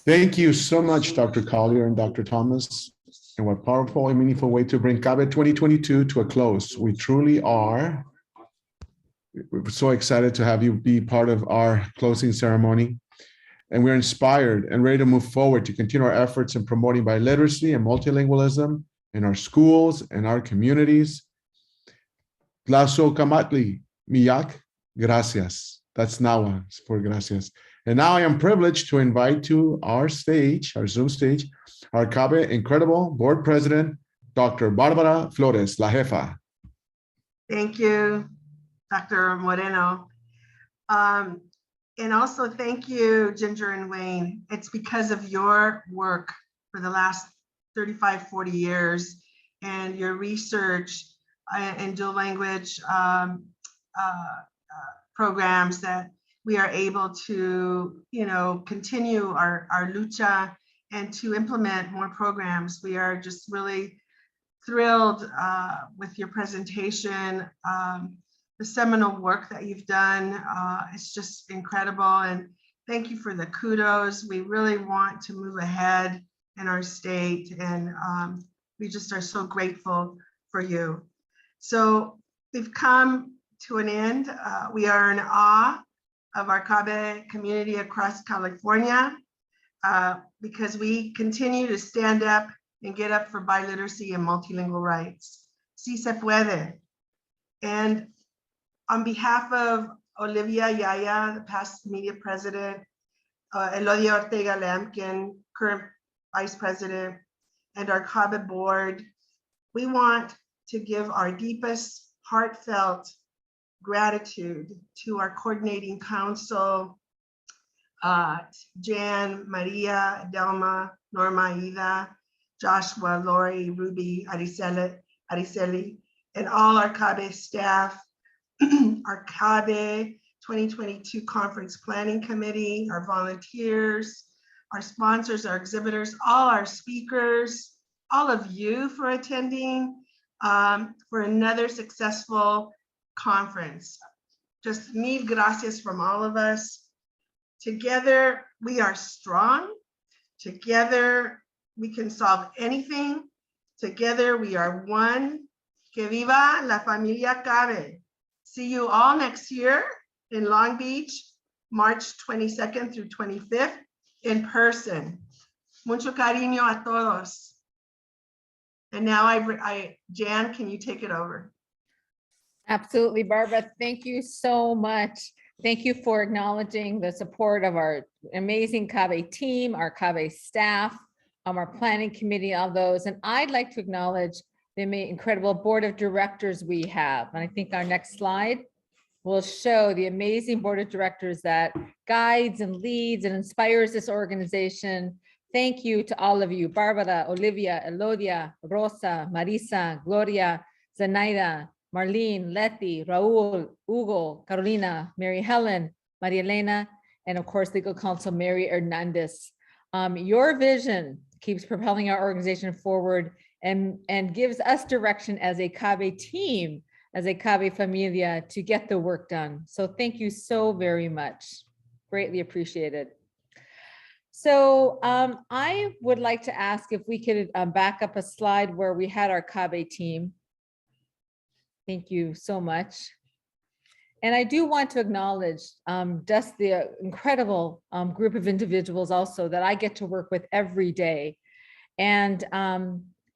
Speaker 4: Thank you so much, Dr. Collier and Dr. Thomas. And what powerful and meaningful way to bring CABE 2022 to a close. We truly are. We're so excited to have you be part of our closing ceremony. And we're inspired and ready to move forward to continue our efforts in promoting biliteracy and multilingualism in our schools and our communities. Glaso Kamatli, Miyak, gracias. That's Nawa for gracias. And now I am privileged to invite to our stage, our Zoom stage, our CABE incredible board president, Dr. Barbara Flores, La Jefa.
Speaker 7: Thank you, Dr. Moreno. And also thank you, Ginger and Wayne. It's because of your work for the last 35, 40 years and your research and dual language programs that we are able to, continue our lucha and to implement more programs. We are just really thrilled with your presentation. The seminal work that you've done, it's just incredible. And thank you for the kudos. We really want to move ahead in our state, and we just are so grateful for you. So we've come to an end. We are in awe of our CABE community across California because we continue to stand up and get up for biliteracy and multilingual rights. Sí se puede. And on behalf of Olivia Yaya, the past media president, Elodia Ortega Lampkin, current vice president, and our CABE board, we want to give our deepest heartfelt gratitude to our coordinating council, Jan, Maria, Delma, Norma, Ida, Joshua, Lori, Ruby, Ariceli, and all our CABE staff, our CABE 2022 Conference Planning Committee, our volunteers, our sponsors, our exhibitors, all our speakers, all of you for attending for another successful conference. Just mil gracias from all of us. Together, we are strong. Together, we can solve anything. Together, we are one. Que viva la familia CABE. See you all next year in Long Beach, March 22nd through 25th in person. Mucho cariño a todos. And now Jan, can you take it over?
Speaker 3: Absolutely, Barbara. Thank you so much. Thank you for acknowledging the support of our amazing CABE team, our CABE staff, our planning committee, all those. And I'd like to acknowledge the incredible board of directors we have. And I think our next slide will show the amazing board of directors that guides and leads and inspires this organization. Thank you to all of you, Barbara, Olivia, Elodia, Rosa, Marisa, Gloria, Zenaida, Marlene, Letty, Raul, Hugo, Carolina, Mary Helen, Maria Elena, and of course, legal counsel Mary Hernandez. Your vision keeps propelling our organization forward and gives us direction as a CABE team, as a CABE familia to get the work done. So thank you so very much. Greatly appreciated. So I would like to ask if we could back up a slide where we had our CABE team. Thank you so much. And I do want to acknowledge just the incredible group of individuals also that I get to work with every day. And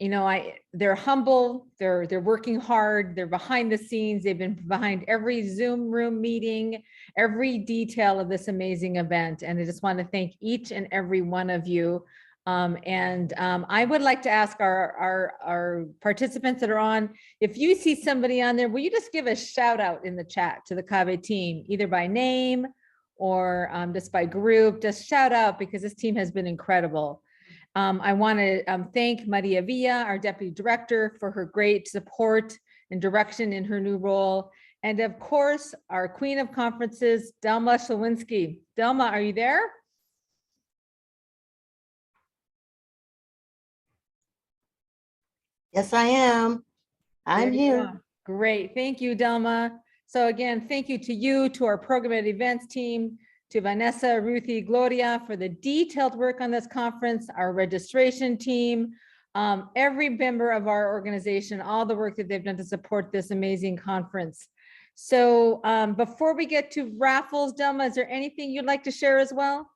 Speaker 3: you know, they're humble, they're working hard, they're behind the scenes, they've been behind every Zoom room meeting, every detail of this amazing event. And I just want to thank each and every one of you. I would like to ask our participants that are on, if you see somebody on there, will you just give a shout out in the chat to the CABE team, either by name or just by group, just shout out, because this team has been incredible. I want to thank Maria Villa, our Deputy Director, for her great support and direction in her new role. And of course, our Queen of Conferences, Delma Szalwinski. Delma, are you there?
Speaker 8: Yes, I am. I'm
Speaker 3: There you
Speaker 8: here.
Speaker 3: are. Great. Thank you, Delma. So again, thank you to you, to our program and events team, to Vanessa, Ruthie, Gloria for the detailed work on this conference, our registration team, every member of our organization, all the work that they've done to support this amazing conference. So before we get to raffles, Delma, is there anything you'd like to share as well?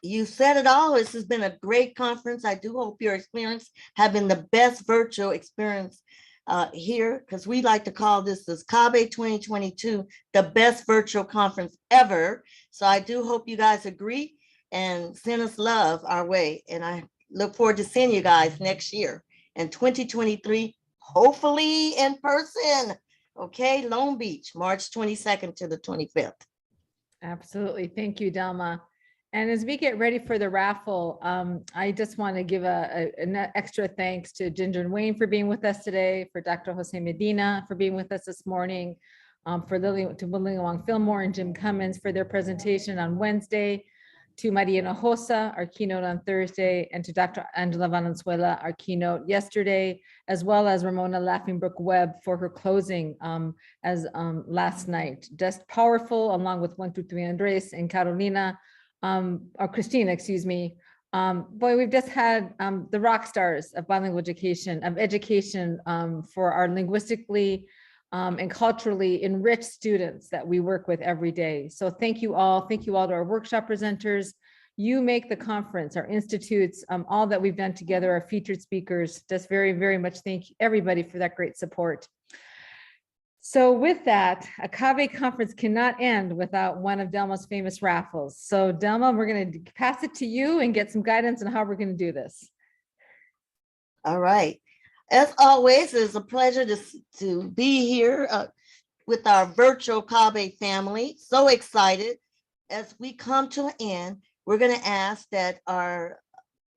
Speaker 8: You said it all. This has been a great conference. I do hope your experience have been the best virtual experience here, because we like to call this CABE 2022, the best virtual conference ever. So I do hope you guys agree and send us love our way. And I look forward to seeing you guys next year in 2023, hopefully in person. Okay, Long Beach, March 22nd to the 25th.
Speaker 3: Absolutely. Thank you, Delma. And as we get ready for the raffle, I just want to give an extra thanks to Ginger and Wayne for being with us today, for Dr. Jose Medina for being with us this morning, to Lily Wong Fillmore and Jim Cummins for their presentation on Wednesday, to Maria Hinojosa, our keynote on Thursday, and to Dr. Angela Valenzuela, our keynote yesterday, as well as Ramona Laughingbrook Webb for her closing last night. Just powerful, along with 1, 2, 3 Andres and Carolina, or Christina, excuse me. Boy, we've just had the rock stars of bilingual education, for our linguistically and culturally enriched students that we work with every day. So thank you all. Thank you all to our workshop presenters. You make the conference, our institutes, all that we've done together, our featured speakers. Just very, very much thank everybody for that great support. So with that, a CABE conference cannot end without one of Delma's famous raffles. So Delma, we're going to pass it to you and get some guidance on how we're going to do this.
Speaker 8: All right. As always, it's a pleasure to be here with our virtual CABE family. So excited. As we come to an end, we're going to ask that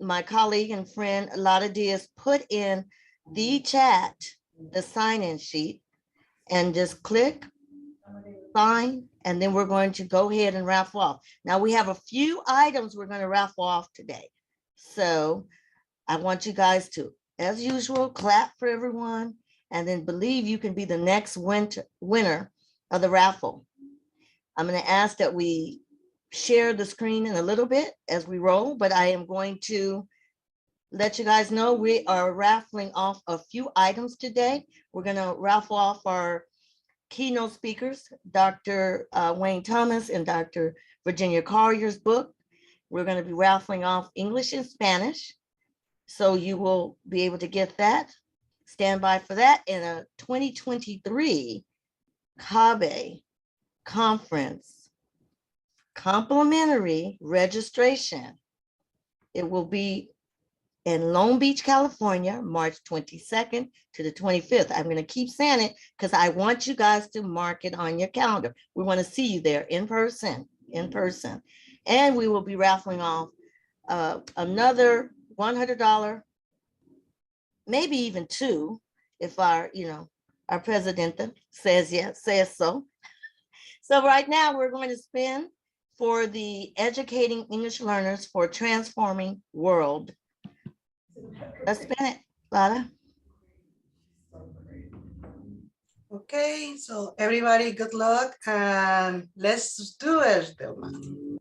Speaker 8: my colleague and friend Lotta Diaz put in the chat, the sign-in sheet, and just click sign, and then we're going to go ahead and raffle off. Now we have a few items we're going to raffle off today. So I want you guys to, as usual, clap for everyone, and then believe you can be the next winner of the raffle. I'm going to ask that we share the screen in a little bit as we roll, but I am going to let you guys know we are raffling off a few items today. We're going to raffle off our keynote speakers, Dr. Wayne Thomas and Dr. Virginia Collier's book. We're going to be raffling off English and Spanish. So you will be able to get that. Stand by for that in a 2023 CABE conference complimentary registration. It will be in Long Beach, California, March 22nd to the 25th. I'm going to keep saying it because I want you guys to mark it on your calendar. We want to see you there in person. And we will be raffling off another $100, maybe even two, if our president says so. So right now we're going to spin for the Educating English Learners for Transforming World. Let's spin it, Lotta.
Speaker 9: Okay, so everybody, good luck, and let's do it, Delma.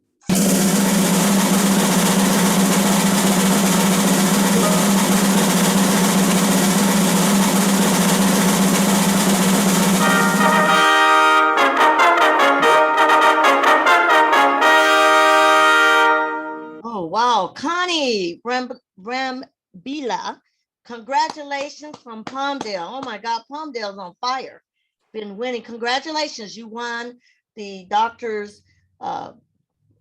Speaker 8: Oh, wow. Connie Brambila, congratulations from Palmdale. Oh my God, Palmdale's on fire. Been winning. Congratulations. You won the doctors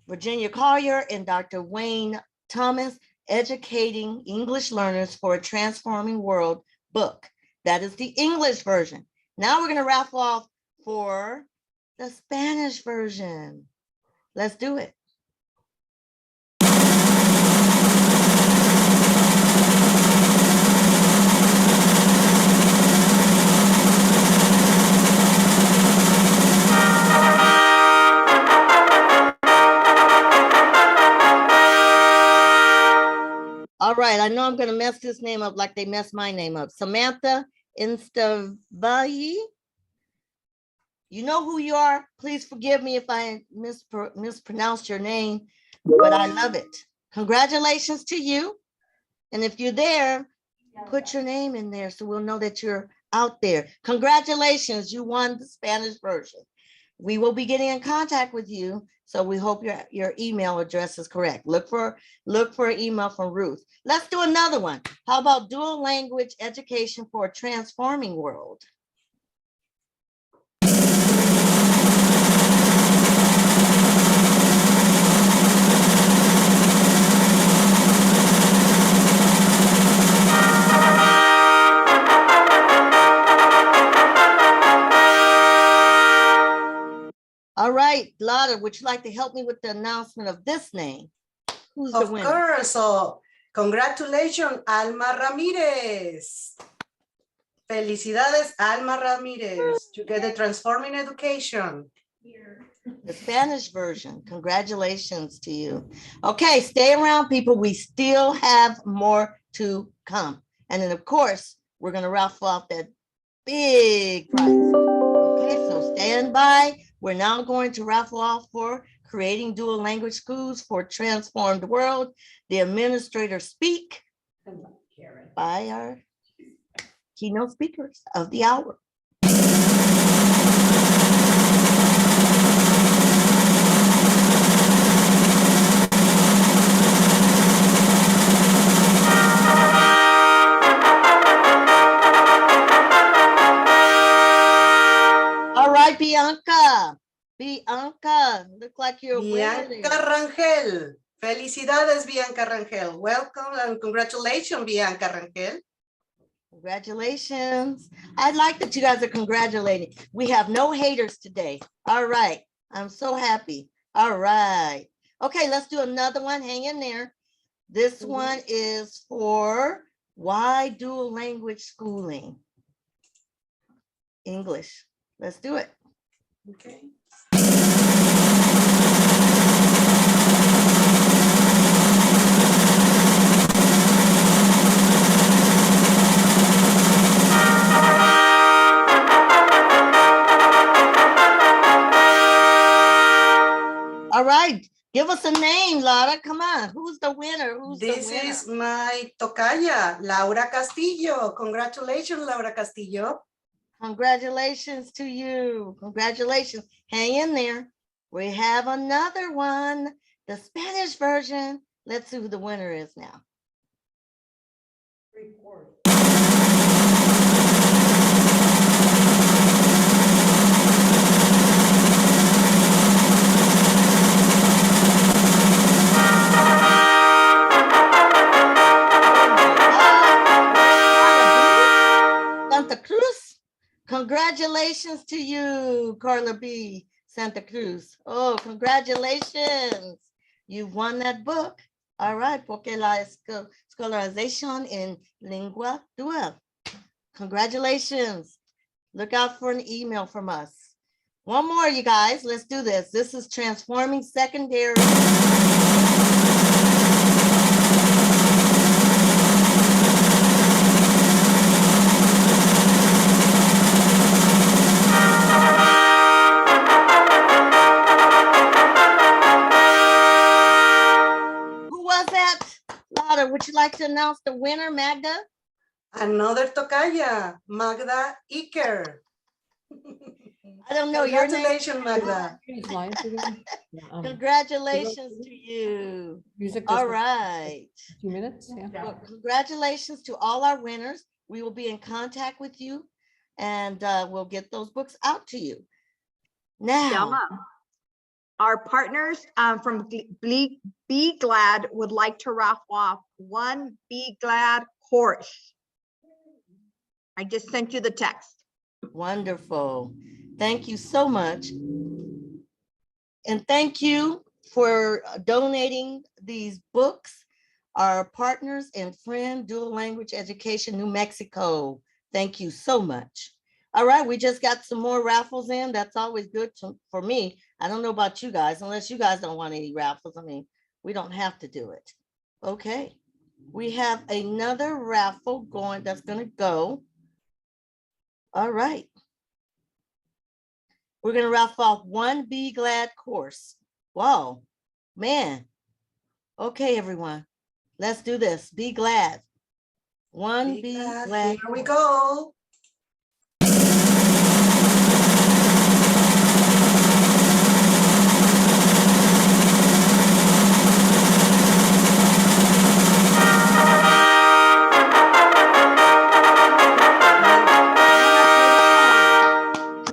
Speaker 8: Virginia Collier and Dr. Wayne Thomas Educating English Learners for a Transforming World book. That is the English version. Now we're going to raffle off for the Spanish version. Let's do it. All right, I know I'm going to mess this name up like they messed my name up. Samantha Instavayi. You know who you are. Please forgive me if I mispronounced your name, but I love it. Congratulations to you. And if you're there, put your name in there so we'll know that you're out there. Congratulations, you won the Spanish version. We will be getting in contact with you, so we hope your email address is correct. Look for an email from Ruth. Let's do another one. How about dual language education for a transforming world? All right, Lotta, would you like to help me with the announcement of this name? Who's the winner?
Speaker 9: Of course. So, congratulations, Alma Ramirez. Felicidades, Alma Ramirez. You get the Transforming Education.
Speaker 8: The Spanish version. Congratulations to you. Okay, stay around, people. We still have more to come. And then, of course, we're going to raffle off that big prize. Okay, so stand by. We're now going to raffle off for Creating Dual Language Schools for a Transformed World. The administrator speak by our keynote speakers of the hour. All right, Bianca. Bianca, look like you're
Speaker 9: Bianca
Speaker 8: winning.
Speaker 9: Rangel. Felicidades, Bianca Rangel. Welcome and congratulations, Bianca Rangel.
Speaker 8: Congratulations. I like that you guys are congratulating. We have no haters today. All right. I'm so happy. All right. Okay, let's do another one. Hang in there. This one is for why dual language schooling? English. Let's do it.
Speaker 9: Okay.
Speaker 8: All right. Give us a name, Laura. Come on. Who's the winner?
Speaker 9: This is my tocaya, Laura Castillo. Congratulations, Laura Castillo.
Speaker 8: Congratulations to you. Congratulations. Hang in there. We have another one, the Spanish version. Let's see who the winner is now. Santa Cruz. Congratulations to you, Carla B. Santa Cruz. Oh, congratulations. You won that book. All right, porque la escolarización en lengua dual. Congratulations. Look out for an email from us. One more, you guys. Let's do this. This is Transforming Secondary. Scholar, would you like to announce the winner, Magda?
Speaker 9: Another tocaya, Magda Iker.
Speaker 8: I don't know your name.
Speaker 9: Congratulations, Magda.
Speaker 3: Use mine for the- Yeah,
Speaker 8: Congratulations to you.
Speaker 3: music
Speaker 8: All
Speaker 3: doesn't-
Speaker 8: right.
Speaker 3: 2 minutes, yeah.
Speaker 8: Well, congratulations to all our winners. We will be in contact with you and we'll get those books out to you. Now,
Speaker 10: Selma, our partners from Be Glad would like to raffle off one Be Glad course. I just sent you the text.
Speaker 8: wonderful. Thank you so much. And thank you for donating these books. Our partners and friend, Dual Language Education, New Mexico. Thank you so much. All right, we just got some more raffles in. That's always good for me. I don't know about you guys, unless you guys don't want any raffles. I mean, we don't have to do it. Okay, we have another raffle going that's going to go. All right. We're going to raffle off one Be Glad course. Wow, man. Okay, everyone, let's do this. Be glad. One Be Glad.
Speaker 9: Here we go.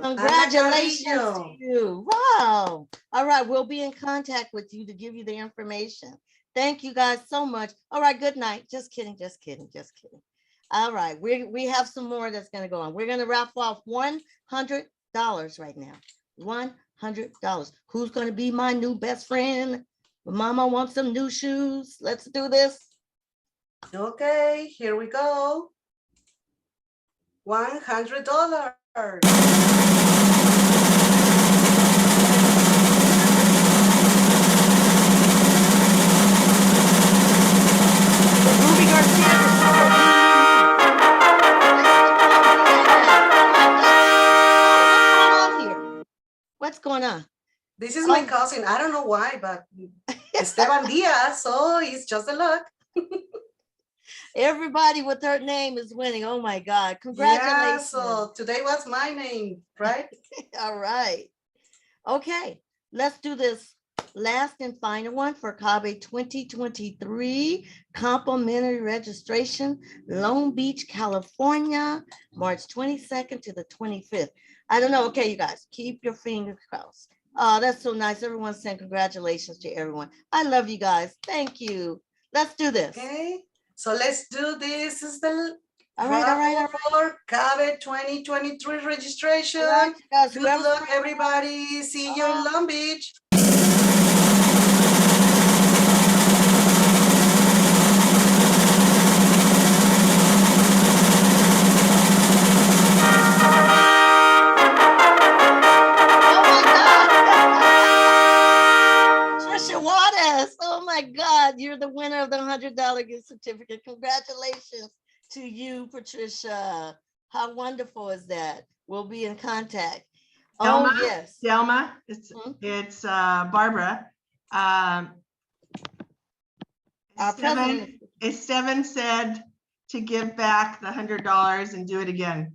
Speaker 8: Congratulations to
Speaker 9: Carrillo.
Speaker 8: you. Wow. All right, we'll be in contact with you to give you the information. Thank you guys so much. All right, good night. Just kidding, just kidding, just kidding. All right, we have some more that's going to go on. We're going to raffle off $100 right now. $100. Who's going to be my new best friend? Mama wants some new shoes. Let's do this.
Speaker 9: Okay, here we go. $100.
Speaker 8: Ruby Garcia. What's going on?
Speaker 9: This is my cousin. I don't know why, but Esteban Diaz. So it's just a luck.
Speaker 8: Everybody with her name is winning. Oh my God.
Speaker 9: Yeah,
Speaker 8: Congratulations.
Speaker 9: so today was my name, right?
Speaker 8: All right. Okay, let's do this last and final one for CABE 2023 complimentary registration, Long Beach, California, March 22nd to the 25th. I don't know. Okay, you guys, keep your fingers crossed. Oh, that's so nice. Everyone's saying congratulations to everyone. I love you guys. Thank you. Let's do this.
Speaker 9: Okay, so let's do this. This is the
Speaker 8: All right.
Speaker 9: for CABE 2023 registration.
Speaker 8: All right, you guys,
Speaker 9: Good
Speaker 8: whoever's
Speaker 9: luck, everybody. See you in Long Beach.
Speaker 8: Trisha Waters, oh my God, you're the winner of the $100 gift certificate. Congratulations to you, Patricia. How wonderful is that? We'll be in contact.
Speaker 7: Selma?
Speaker 8: Oh, yes.
Speaker 7: Selma, it's
Speaker 8: Mhm.
Speaker 7: it's Barbara.
Speaker 8: Our president.
Speaker 7: Esteban said to give back the $100 and do it again.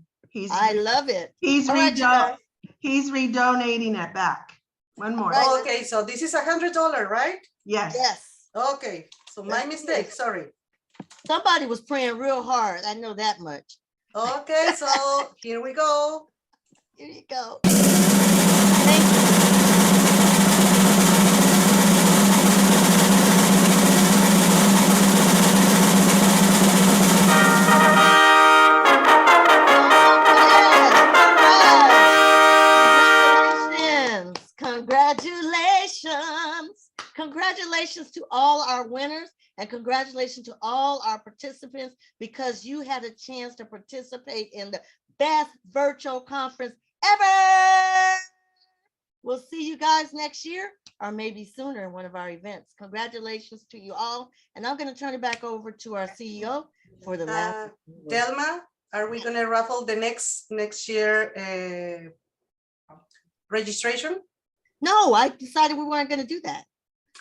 Speaker 8: I love it.
Speaker 7: He's
Speaker 8: All right, you guys.
Speaker 7: he's redonating it back. One more.
Speaker 8: Right.
Speaker 9: Okay, so this is $100, right?
Speaker 7: Yes.
Speaker 8: Yes.
Speaker 9: Okay, so my
Speaker 8: Let's do
Speaker 9: mistake,
Speaker 8: this.
Speaker 9: sorry.
Speaker 8: Somebody was praying real hard. I know that much.
Speaker 9: Okay, so here we go.
Speaker 8: Here you go. Thank you. Congratulations. Congratulations to all our winners and congratulations to all our participants because you had a chance to participate in the best virtual conference ever. We'll see you guys next year or maybe sooner in one of our events. Congratulations to you all. And I'm going to turn it back over to our CEO for the last.
Speaker 9: Delma, are we gonna raffle the next year registration?
Speaker 8: No, I decided we weren't going to do that.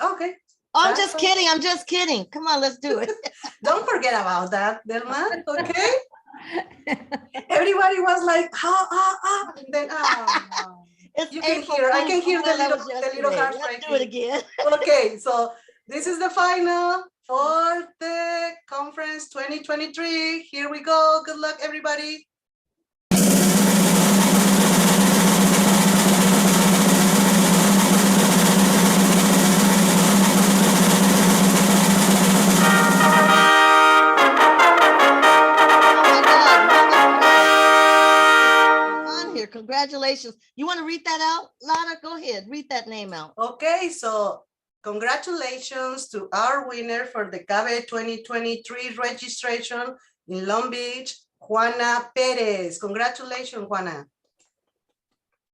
Speaker 9: Okay,
Speaker 8: I'm
Speaker 9: That's
Speaker 8: just
Speaker 9: all.
Speaker 8: kidding. I'm just kidding. Come on, let's do it.
Speaker 9: Don't forget about that, Delma, okay? Everybody was like, and then,
Speaker 8: It's
Speaker 9: you can
Speaker 8: April
Speaker 9: hear, I
Speaker 8: Fool's.
Speaker 9: can hear
Speaker 8: Oh, that was
Speaker 9: the little
Speaker 8: yesterday.
Speaker 9: hearts
Speaker 8: Let's
Speaker 9: right
Speaker 8: do it
Speaker 9: here.
Speaker 8: again.
Speaker 9: Okay, so this is the final for the conference 2023. Here we go. Good luck, everybody.
Speaker 8: Oh my God, wonderful. On here, congratulations. You want to read that out, Lana? Go ahead, read that name out.
Speaker 9: Okay, so congratulations to our winner for the CABE 2023 registration in Long Beach, Juana Perez. Congratulations, Juana.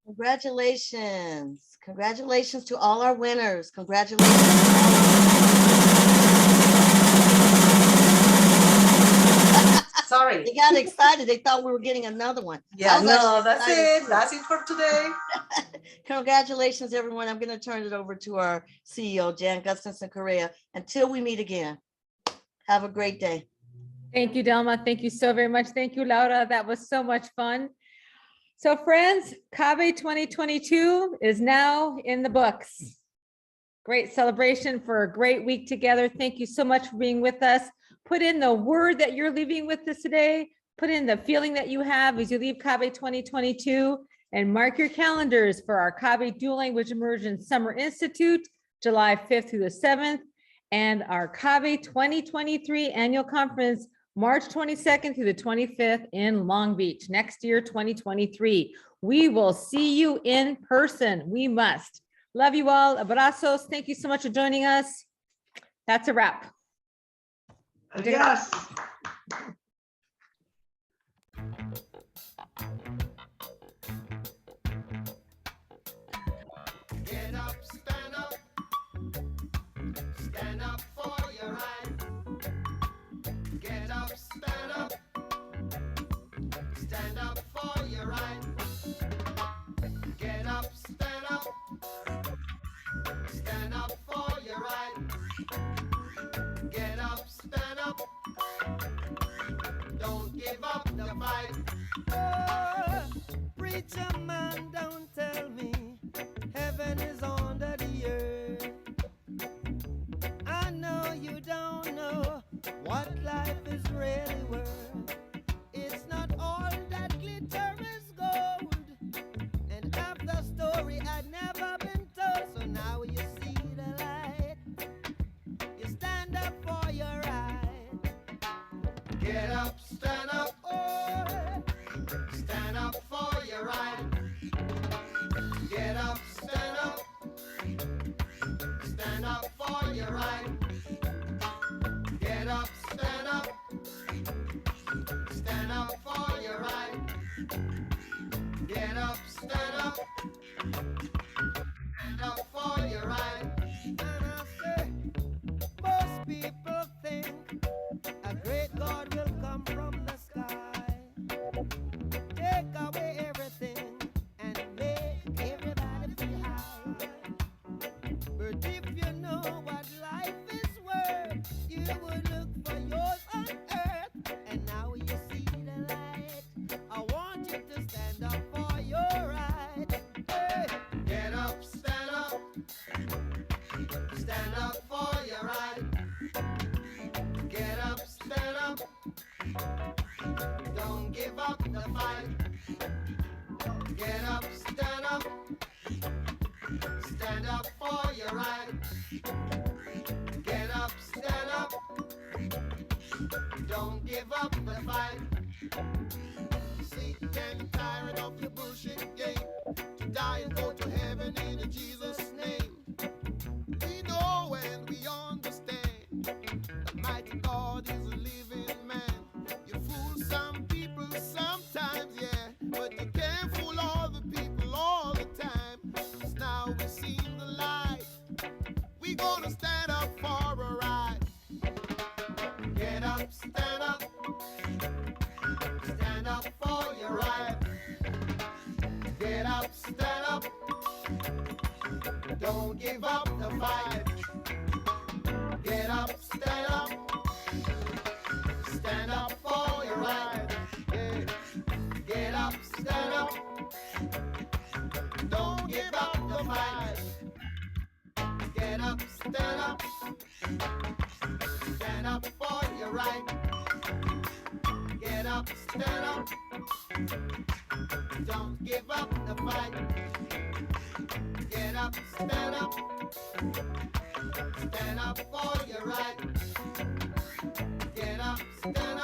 Speaker 8: Congratulations. Congratulations to all our winners. Congratulations.
Speaker 9: Sorry.
Speaker 8: They got excited. They thought we were getting another one.
Speaker 9: Yeah,
Speaker 8: I was
Speaker 9: no,
Speaker 8: actually
Speaker 9: that's
Speaker 8: excited
Speaker 9: it.
Speaker 8: too.
Speaker 9: That's it for today.
Speaker 8: Congratulations, everyone. I'm going to turn it over to our CEO, Jan Gustafson Correa. Until we meet again, have a great day.
Speaker 3: Thank you, Delma. Thank you so very much. Thank you, Laura. That was so much fun. So friends, CABE 2022 is now in the books. Great celebration for a great week together. Thank you so much for being with us. Put in the word that you're leaving with us today. Put in the feeling that you have as you leave CABE 2022, and mark your calendars for our CABE Dual Language Immersion Summer Institute, July 5th through the 7th, and our CABE 2023 Annual Conference, March 22nd through the 25th in Long Beach, next year, 2023. We will see you in person. We must. Love you all. Abrazos. Thank you so much for joining us. That's a wrap.
Speaker 9: Adios.
Speaker 1: Get up, stand up. Stand up for your right. Get up, stand up. Stand up for your right. Get up, stand up. Stand up for your right. Get up, stand up. Don't give up the fight. Oh, preacher man, don't tell me heaven is under the earth. I know you don't know what life is really worth. It's not all that glitter is gold. And half the story I'd never been told. So now you see the light. You stand up for your right. Get up, stand up. Oh, stand up for your right. Get up, stand up. Stand up for your right. Get up, stand up. Stand up for your right. Get up, stand up. Stand up for your right. And I say, most people think a great God will come from the sky, take away everything and make everybody feel high. But if you know what life is worth, you would look for yours on earth. And now you see the light. I want you to stand up for your right. Hey. Get up, stand up. Stand up for your right. Get up, stand up. Don't give up the fight. Get up, stand up. Stand up for your right. Get up, stand up. Don't give up the fight. Sick and tired of your bullshit game. To die and go to heaven in Jesus' name. We know and we understand that mighty God is a living man. You fool some people sometimes, yeah, but you can't fool all the people all the time. 'Cause now we've seen the light. We gonna stand up for a right. Get up, stand up. Stand up for your right. Get up, stand up. Don't give up the fight. stand up. Stand up for your right. Get up, stand up. Don't give up the fight. Get up, stand up. Stand up for your right. Get up, stand